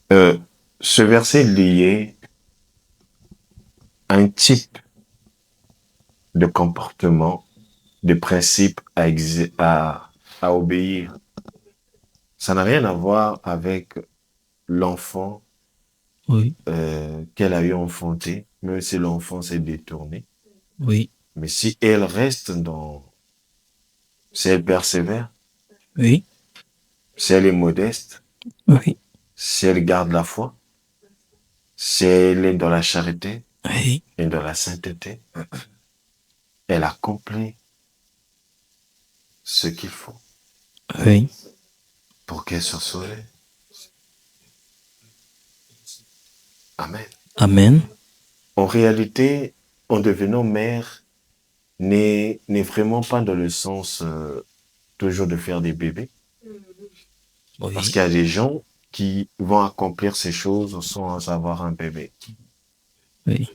Ce verset est lié à un type de comportement, de principe à obéir. Ça n'a rien à voir avec l'enfant Oui. qu'elle a eu enfanté, même si l'enfant s'est détourné. Oui. Mais si elle reste si elle persévère, Oui. si elle est modeste, Oui. si elle garde la foi, si elle est dans la charité Oui. et dans la sainteté, elle accomplit ce qu'il faut Oui. pour qu'elle soit sauvée. Amen. Amen. En réalité, en devenant mère, n'est vraiment pas dans le sens toujours de faire des bébés. Oui. Parce qu'il y a des gens qui vont accomplir ces choses sans avoir un bébé. Oui.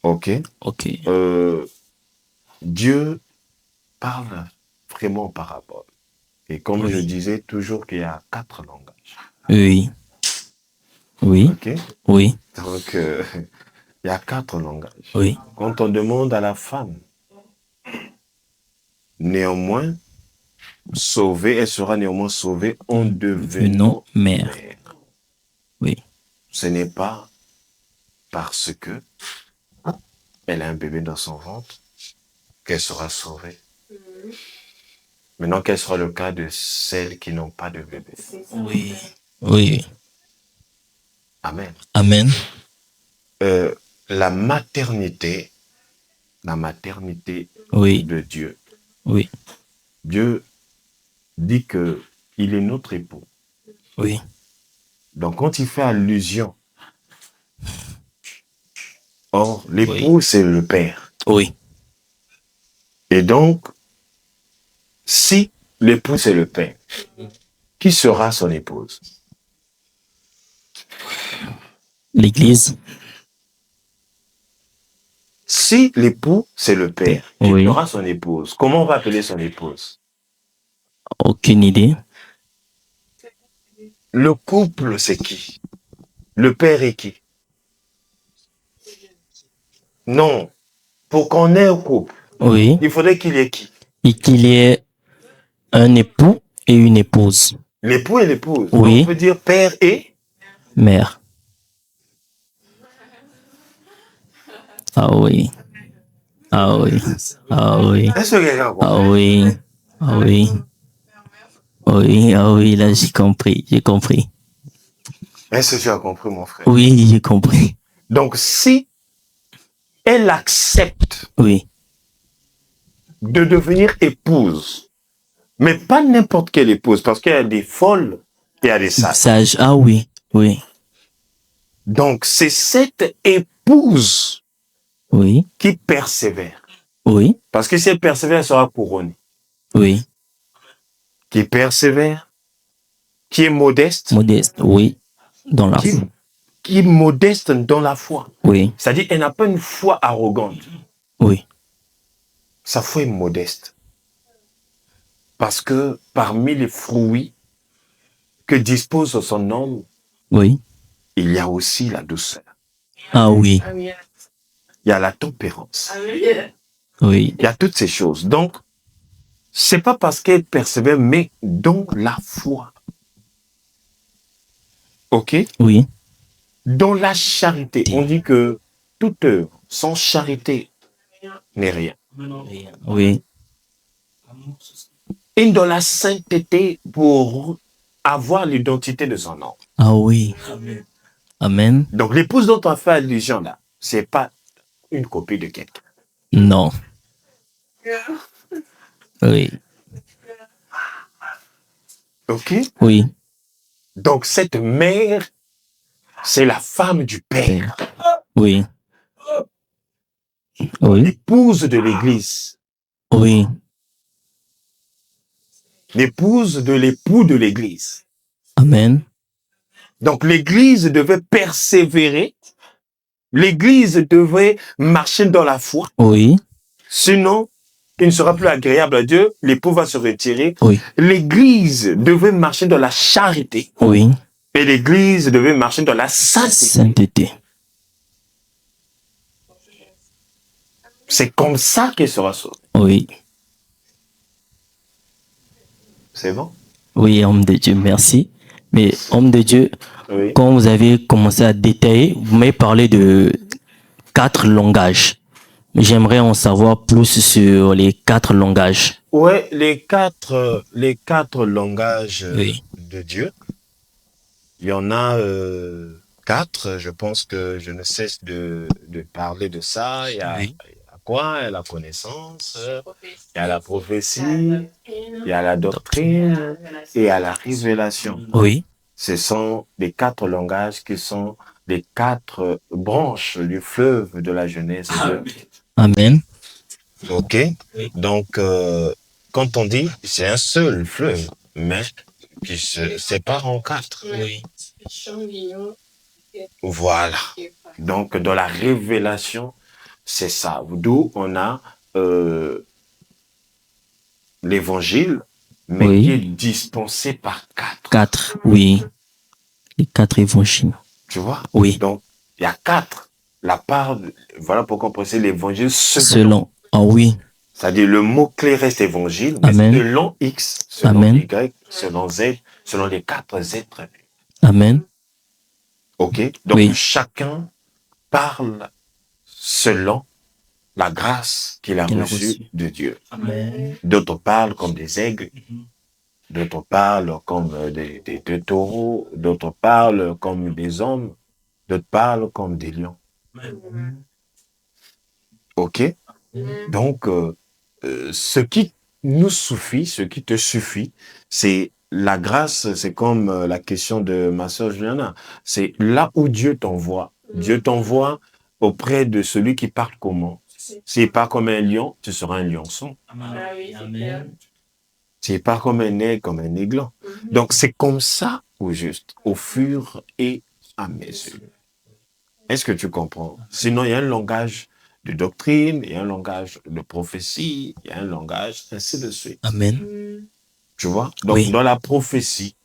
Ok? Ok. Dieu parle vraiment en parabole. Et comme Oui. je disais toujours qu'il y a 4 langages. Oui. Oui. Ok? Oui. Donc, il y a 4 langages. Oui. Quand on demande à la femme, néanmoins, sauvée, elle sera néanmoins sauvée en devenant mère. mère. Oui. Ce n'est pas parce que elle a un bébé dans son ventre qu'elle sera sauvée. Maintenant, quel sera le cas de celles qui n'ont pas de bébé? Oui. Oui. Amen. Amen. La maternité Oui. de Dieu. Oui. Dieu dit que il est notre époux. Oui. Donc, quand il fait allusion, or, l'époux, c'est le père. Oui. Et donc, si l'époux, c'est le père, qui sera son épouse? L'Église. Si l'époux, c'est le père, qui Oui. sera son épouse? Comment on va appeler son épouse? Aucune idée. Le couple, c'est qui? Le père est qui? Non. Pour qu'on ait un couple, Oui. il faudrait qu'il y ait qui? Et qu'il y ait un époux et une épouse. L'époux et l'épouse. Oui. Donc, on peut dire père et Mère. Ah oui. Ah oui. Ah oui. est-ce que quelqu'un comprend? Ah oui. Ah oui. Oui, ah oui, là j'ai compris, j'ai compris. Est-ce que tu as compris, mon frère? Oui, j'ai compris. Donc, si elle accepte Oui, de devenir épouse, mais pas n'importe quelle épouse, parce qu'il y a des folles et il y a des sages. sage, ah oui, oui, Donc, c'est cette épouse oui, qui persévère. oui, Parce que si elle persévère, elle sera couronnée. oui. Qui persévère, qui est modeste, Modeste, oui, dans la qui, foi. qui est modeste dans la foi. Oui, C'est-à-dire, elle n'a pas une foi arrogante. oui, Sa foi est modeste. Parce que parmi les fruits que dispose son homme, oui. il y a aussi la douceur. Ah oui, Il y a la tempérance. oui, Il y a toutes ces choses. Donc, c'est pas parce qu'elle persévère, mais dans la foi. OK? oui, Dans la charité. On dit que toute œuvre sans charité n'est rien. oui, Et dans la sainteté pour avoir l'identité de son nom. ah oui. Amen. Donc, l'épouse dont on fait allusion là, c'est pas une copie de quelqu'un. Non. Oui, OK? oui, Donc, cette mère, c'est la femme du Père, oui, oui, l'épouse de l'Église, oui, l'épouse de l'époux de l'Église. amen. Donc, l'Église devait persévérer, l'Église devait marcher dans la foi, Oui, sinon, il ne sera plus agréable à Dieu, l'époux va se retirer. oui, L'Église devait marcher dans la charité, oui. et l'Église devait marcher dans la sainteté. Sainteté. C'est comme ça qu'elle sera sauvée. Oui, C'est bon? oui, homme de Dieu, merci. Mais homme de Dieu, Oui. quand vous avez commencé à détailler, vous m'avez parlé de 4 langages. J'aimerais en savoir plus sur les 4 langages. Ouais, les quatre langages Oui. de Dieu. Il y en a 4. Je pense que je ne cesse de parler de ça. Il y a, Oui. il y a quoi? Il y a la connaissance, il y a la prophétie, il y a la doctrine et il y a la révélation. Oui, Ce sont les 4 langages qui sont les 4 branches du fleuve de la jeunesse. amen. OK? Donc, quand on dit c'est un seul fleuve, mais qui se sépare en 4. Oui, Voilà. Donc, dans la révélation, c'est ça. D'où on a l'évangile, mais Oui. qui est dispensé par 4. 4, oui. Les 4 évangiles. Tu vois? Oui. Donc, il y a 4. La part, voilà pourquoi on précise l'évangile Selon. Ah oui. C'est-à-dire le mot-clé reste évangile, mais Amen. selon X, selon Amen. Y, selon Z, selon les 4 êtres. Amen. OK? Donc, Oui. chacun parle selon la grâce qu'il a Qu'il a reçue reçue. de Dieu. Amen. D'autres parlent comme des aigles, d'autres parlent comme des taureaux, d'autres parlent comme des hommes, d'autres parlent comme des lions. OK? Donc, ce qui nous suffit, ce qui te suffit, c'est la grâce, c'est comme la question de ma sœur Juliana. C'est là où Dieu t'envoie. Dieu t'envoie auprès de celui qui parle comment? S'il parle comme un lion, tu seras un lionçon. Amen. S'il parle comme un aigle, comme un aiglon. Donc, c'est comme ça, au juste, au fur et à mesure. Est-ce que tu comprends? Sinon, il y a un langage de doctrine, il y a un langage de prophétie, il y a un langage, ainsi de suite. Amen. Tu vois? Donc, Oui. dans la prophétie,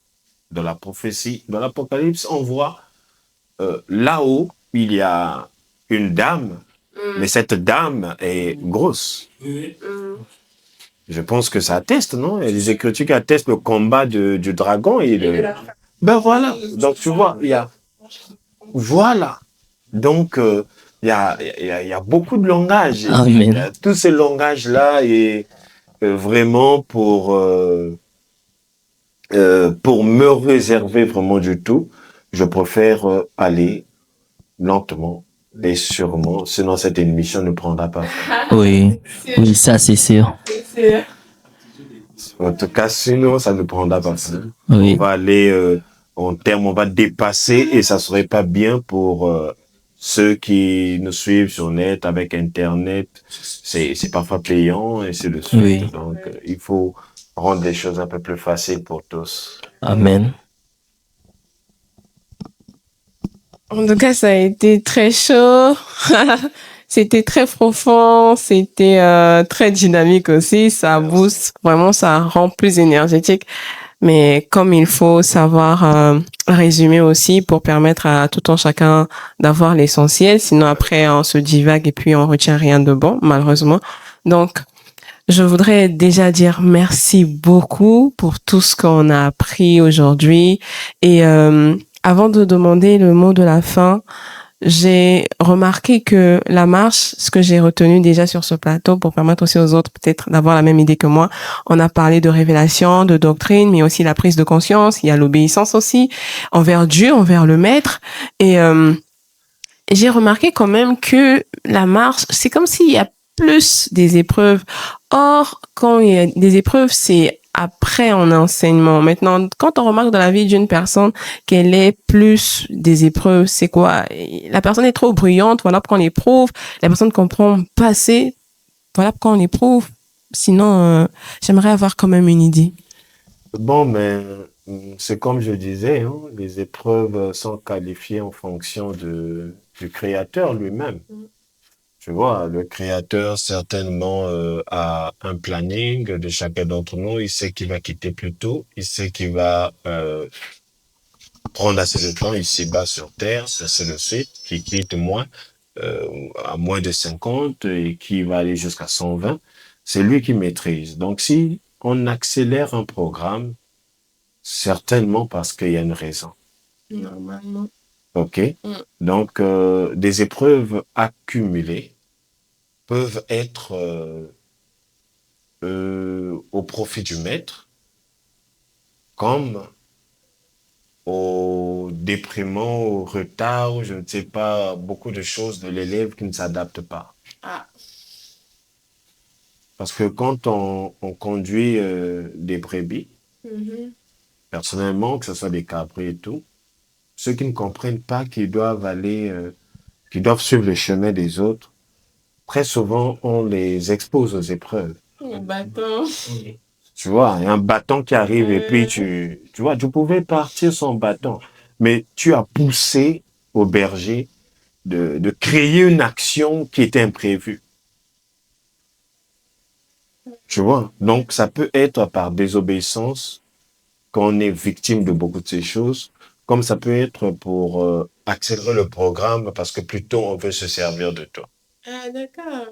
dans l'Apocalypse, on voit là-haut, il y a une dame, mais cette dame est grosse. Je pense que ça atteste, non? Il y a des écritures qui attestent le combat du dragon et Ben voilà. Donc, tu vois, il y a... Voilà. Donc, il y a beaucoup de langages. Amen. Tous ces langages-là, et vraiment pour me réserver vraiment du tout, je préfère aller lentement et sûrement, sinon cette émission ne prendra pas fin. Oui, oui, ça c'est sûr. En tout cas, sinon, ça ne prendra pas fin. Oui. On va aller en termes, on va dépasser et ça serait pas bien pour ceux qui nous suivent sur net, avec Internet. C'est parfois payant et c'est le suite. Oui. Donc, il faut rendre les choses un peu plus faciles pour tous. Amen. En tout cas, ça a été très chaud. C'était très profond, c'était très dynamique aussi. Ça booste, vraiment, ça rend plus énergétique. Mais comme il faut savoir résumer aussi pour permettre à tout un chacun d'avoir l'essentiel, sinon après on se divague et puis on retient rien de bon, malheureusement. Donc, je voudrais déjà dire merci beaucoup pour tout ce qu'on a appris aujourd'hui. Et avant de demander le mot de la fin, j'ai remarqué que la marche, ce que j'ai retenu déjà sur ce plateau pour permettre aussi aux autres peut-être d'avoir la même idée que moi, on a parlé de révélation, de doctrine, mais aussi la prise de conscience, il y a l'obéissance aussi envers Dieu, envers le Maître. Et j'ai remarqué quand même que la marche, c'est comme s'il y a plus des épreuves. Or, quand il y a des épreuves, c'est après en enseignement. Maintenant, quand on remarque dans la vie d'une personne qu'elle est plus des épreuves, c'est quoi? La personne est trop bruyante, voilà pourquoi on l'éprouve. La personne comprend pas assez, voilà pourquoi on l'éprouve. Sinon, j'aimerais avoir quand même une idée. Bon, mais c'est comme je disais, hein, les épreuves sont qualifiées en fonction du créateur lui-même. Tu vois, le créateur certainement a un planning de chacun d'entre nous. Il sait qu'il va quitter plus tôt. Il sait qu'il va prendre assez de temps ici-bas sur Terre, ça c'est le suite, qui quitte moins, à moins de 50 et qui va aller jusqu'à 120. C'est lui qui maîtrise. Donc si on accélère un programme, certainement parce qu'il y a une raison. Normalement. OK? Donc, des épreuves accumulées peuvent être au profit du maître, comme au déprimant, au retard, je ne sais pas, beaucoup de choses de l'élève qui ne s'adapte pas. Ah. Parce que quand on conduit des brebis, personnellement, que ce soit des cabris et tout, ceux qui ne comprennent pas qu'ils doivent aller, qu'ils doivent suivre le chemin des autres, très souvent, on les expose aux épreuves. Le bâton. Tu vois, il y a un bâton qui arrive et puis tu vois, tu pouvais partir sans bâton, mais tu as poussé au berger de créer une action qui était imprévue. Tu vois, donc ça peut être par désobéissance qu'on est victime de beaucoup de ces choses, comme ça peut être pour accélérer le programme parce que plutôt on veut se servir de toi. Ah, d'accord.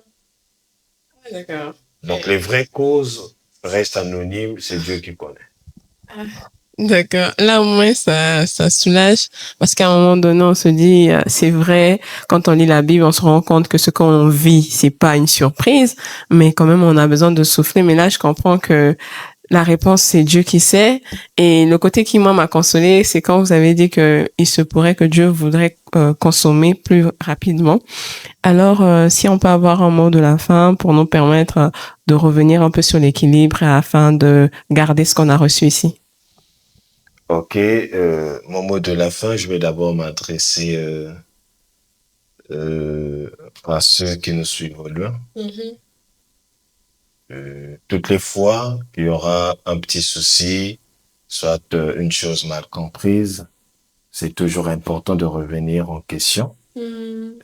Ah, d'accord. Donc les vraies causes restent anonymes, c'est Dieu qui connaît. D'accord. Là, au moins, ça soulage. Parce qu'à un moment donné, on se dit, c'est vrai, quand on lit la Bible, on se rend compte que ce qu'on vit, c'est pas une surprise, mais quand même, on a besoin de souffler. Mais là, je comprends que la réponse, c'est Dieu qui sait. Et le côté qui, moi, m'a consolé, c'est quand vous avez dit que il se pourrait que Dieu voudrait consommer plus rapidement. Alors, si on peut avoir un mot de la fin pour nous permettre de revenir un peu sur l'équilibre afin de garder ce qu'on a reçu ici. Ok, mon mot de la fin, je vais d'abord m'adresser à ceux qui nous suivent au loin. Toutes les fois qu'il y aura un petit souci, soit une chose mal comprise, c'est toujours important de revenir en question.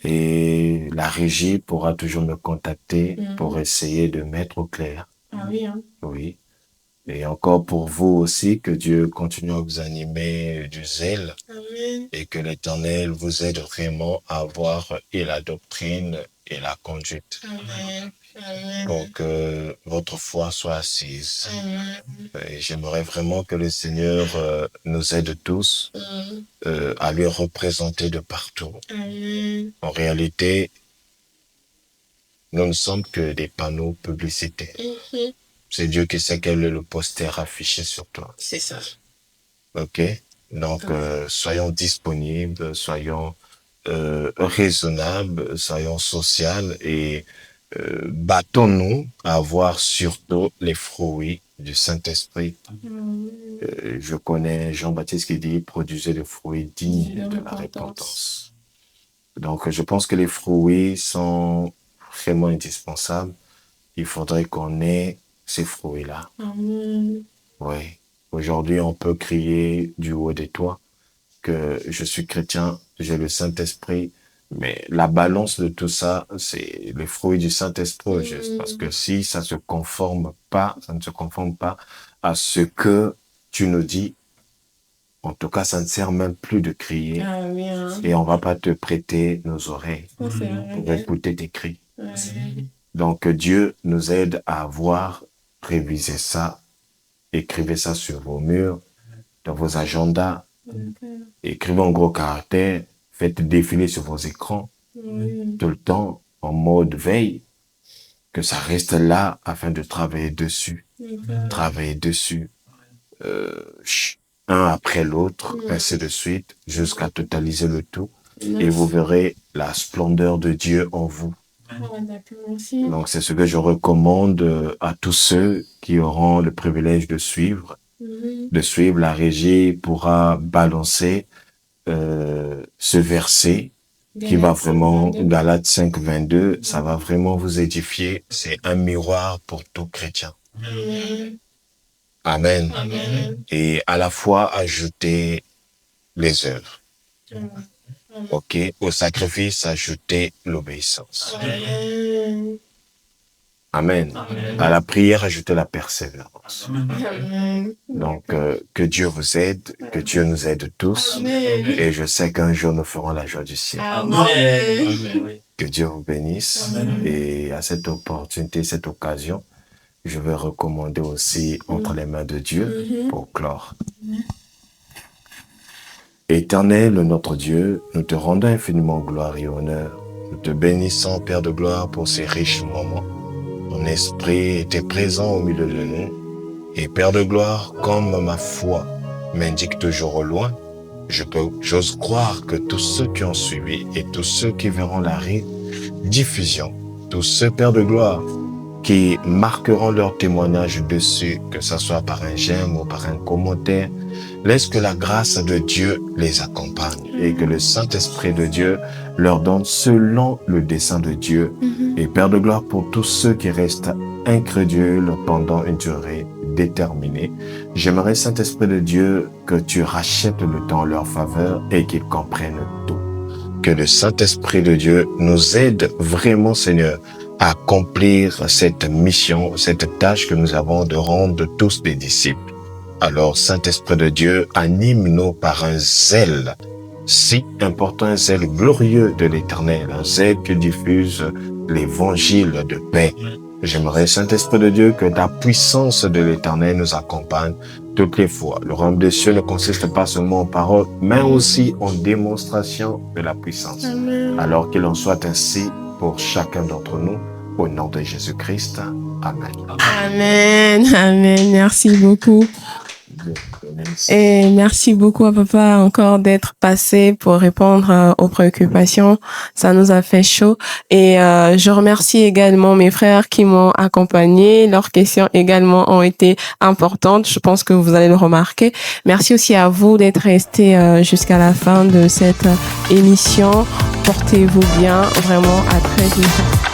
Et la régie pourra toujours me contacter pour essayer de mettre au clair. Ah oui, hein. Oui. Et encore pour vous aussi, que Dieu continue à vous animer du zèle. Amen. Et que l'Éternel vous aide vraiment à avoir et la doctrine et la conduite. Amen. Amen. Pour que votre foi soit assise. Et j'aimerais vraiment que le Seigneur nous aide tous à lui représenter de partout. Amen. En réalité, nous ne sommes que des panneaux publicitaires. C'est Dieu qui sait quel est le poster affiché sur toi. C'est ça. Ok? Donc, soyons disponibles, soyons raisonnables, soyons sociaux et battons-nous à avoir surtout les fruits du Saint-Esprit. Je connais Jean-Baptiste qui dit produisez des fruits dignes de la repentance. Donc, je pense que les fruits sont vraiment indispensables. Il faudrait qu'on ait ces fruits-là. Oui. Aujourd'hui, on peut crier du haut des toits que je suis chrétien, j'ai le Saint-Esprit, mais la balance de tout ça, c'est les fruits du Saint-Esprit, juste parce que si ça ne se conforme pas à ce que tu nous dis, en tout cas, ça ne sert même plus de crier et on va pas te prêter nos oreilles pour écouter tes cris. Donc, Dieu nous aide à avoir révisé ça. Écrivez ça sur vos murs, dans vos agendas. Écrivez en gros caractères. Faites défiler sur vos écrans tout le temps en mode veille. Que ça reste là afin de travailler dessus. Travailler dessus. Un après l'autre, ainsi de suite, jusqu'à totaliser le tout. Et vous verrez la splendeur de Dieu en vous. Donc, c'est ce que je recommande à tous ceux qui auront le privilège de suivre. De suivre, la régie pourra balancer ce verset qui va vraiment, Galates 5, 22, ça va vraiment vous édifier. C'est un miroir pour tout chrétien. Amen. Et à la fois ajouter les œuvres. Ok, au sacrifice, ajouter l'obéissance. Amen. À la prière, ajouter la persévérance. Donc, que Dieu vous aide, que Dieu nous aide tous. Et je sais qu'un jour, nous ferons la joie du ciel. Que Dieu vous bénisse. Et à cette opportunité, cette occasion, je vais recommander aussi entre les mains de Dieu pour clore. Éternel, notre Dieu, nous te rendons infiniment gloire et honneur. Nous te bénissons, Père de gloire, pour ces riches moments. Ton esprit était présent au milieu de nous. Et Père de gloire, comme ma foi m'indique toujours au loin, j'ose croire que tous ceux qui ont suivi et tous ceux qui verront la diffusion, tous ceux, Père de gloire, qui marqueront leur témoignage dessus, que ce soit par un j'aime ou par un commentaire, laisse que la grâce de Dieu les accompagne et que le Saint-Esprit de Dieu leur donne selon le dessein de Dieu. Et Père de gloire, pour tous ceux qui restent incrédules pendant une durée déterminée, j'aimerais, Saint-Esprit de Dieu, que tu rachètes le temps en leur faveur et qu'ils comprennent tout. Que le Saint-Esprit de Dieu nous aide vraiment, Seigneur, à accomplir cette mission, cette tâche que nous avons de rendre tous des disciples. Alors, Saint-Esprit de Dieu, anime-nous par un zèle si important, un zèle glorieux de l'Éternel, un zèle qui diffuse l'évangile de paix. J'aimerais, Saint-Esprit de Dieu, que la puissance de l'Éternel nous accompagne toutes les fois. Le royaume des cieux ne consiste pas seulement en paroles, mais aussi en démonstration de la puissance. Alors qu'il en soit ainsi pour chacun d'entre nous, au nom de Jésus-Christ. Amen. Amen. Amen. Merci beaucoup. Et merci beaucoup à papa encore d'être passé pour répondre aux préoccupations. Ça nous a fait chaud. Et je remercie également mes frères qui m'ont accompagné. Leurs questions également ont été importantes. Je pense que vous allez le remarquer. Merci aussi à vous d'être restés jusqu'à la fin de cette émission. Portez-vous bien. Vraiment, à très bientôt.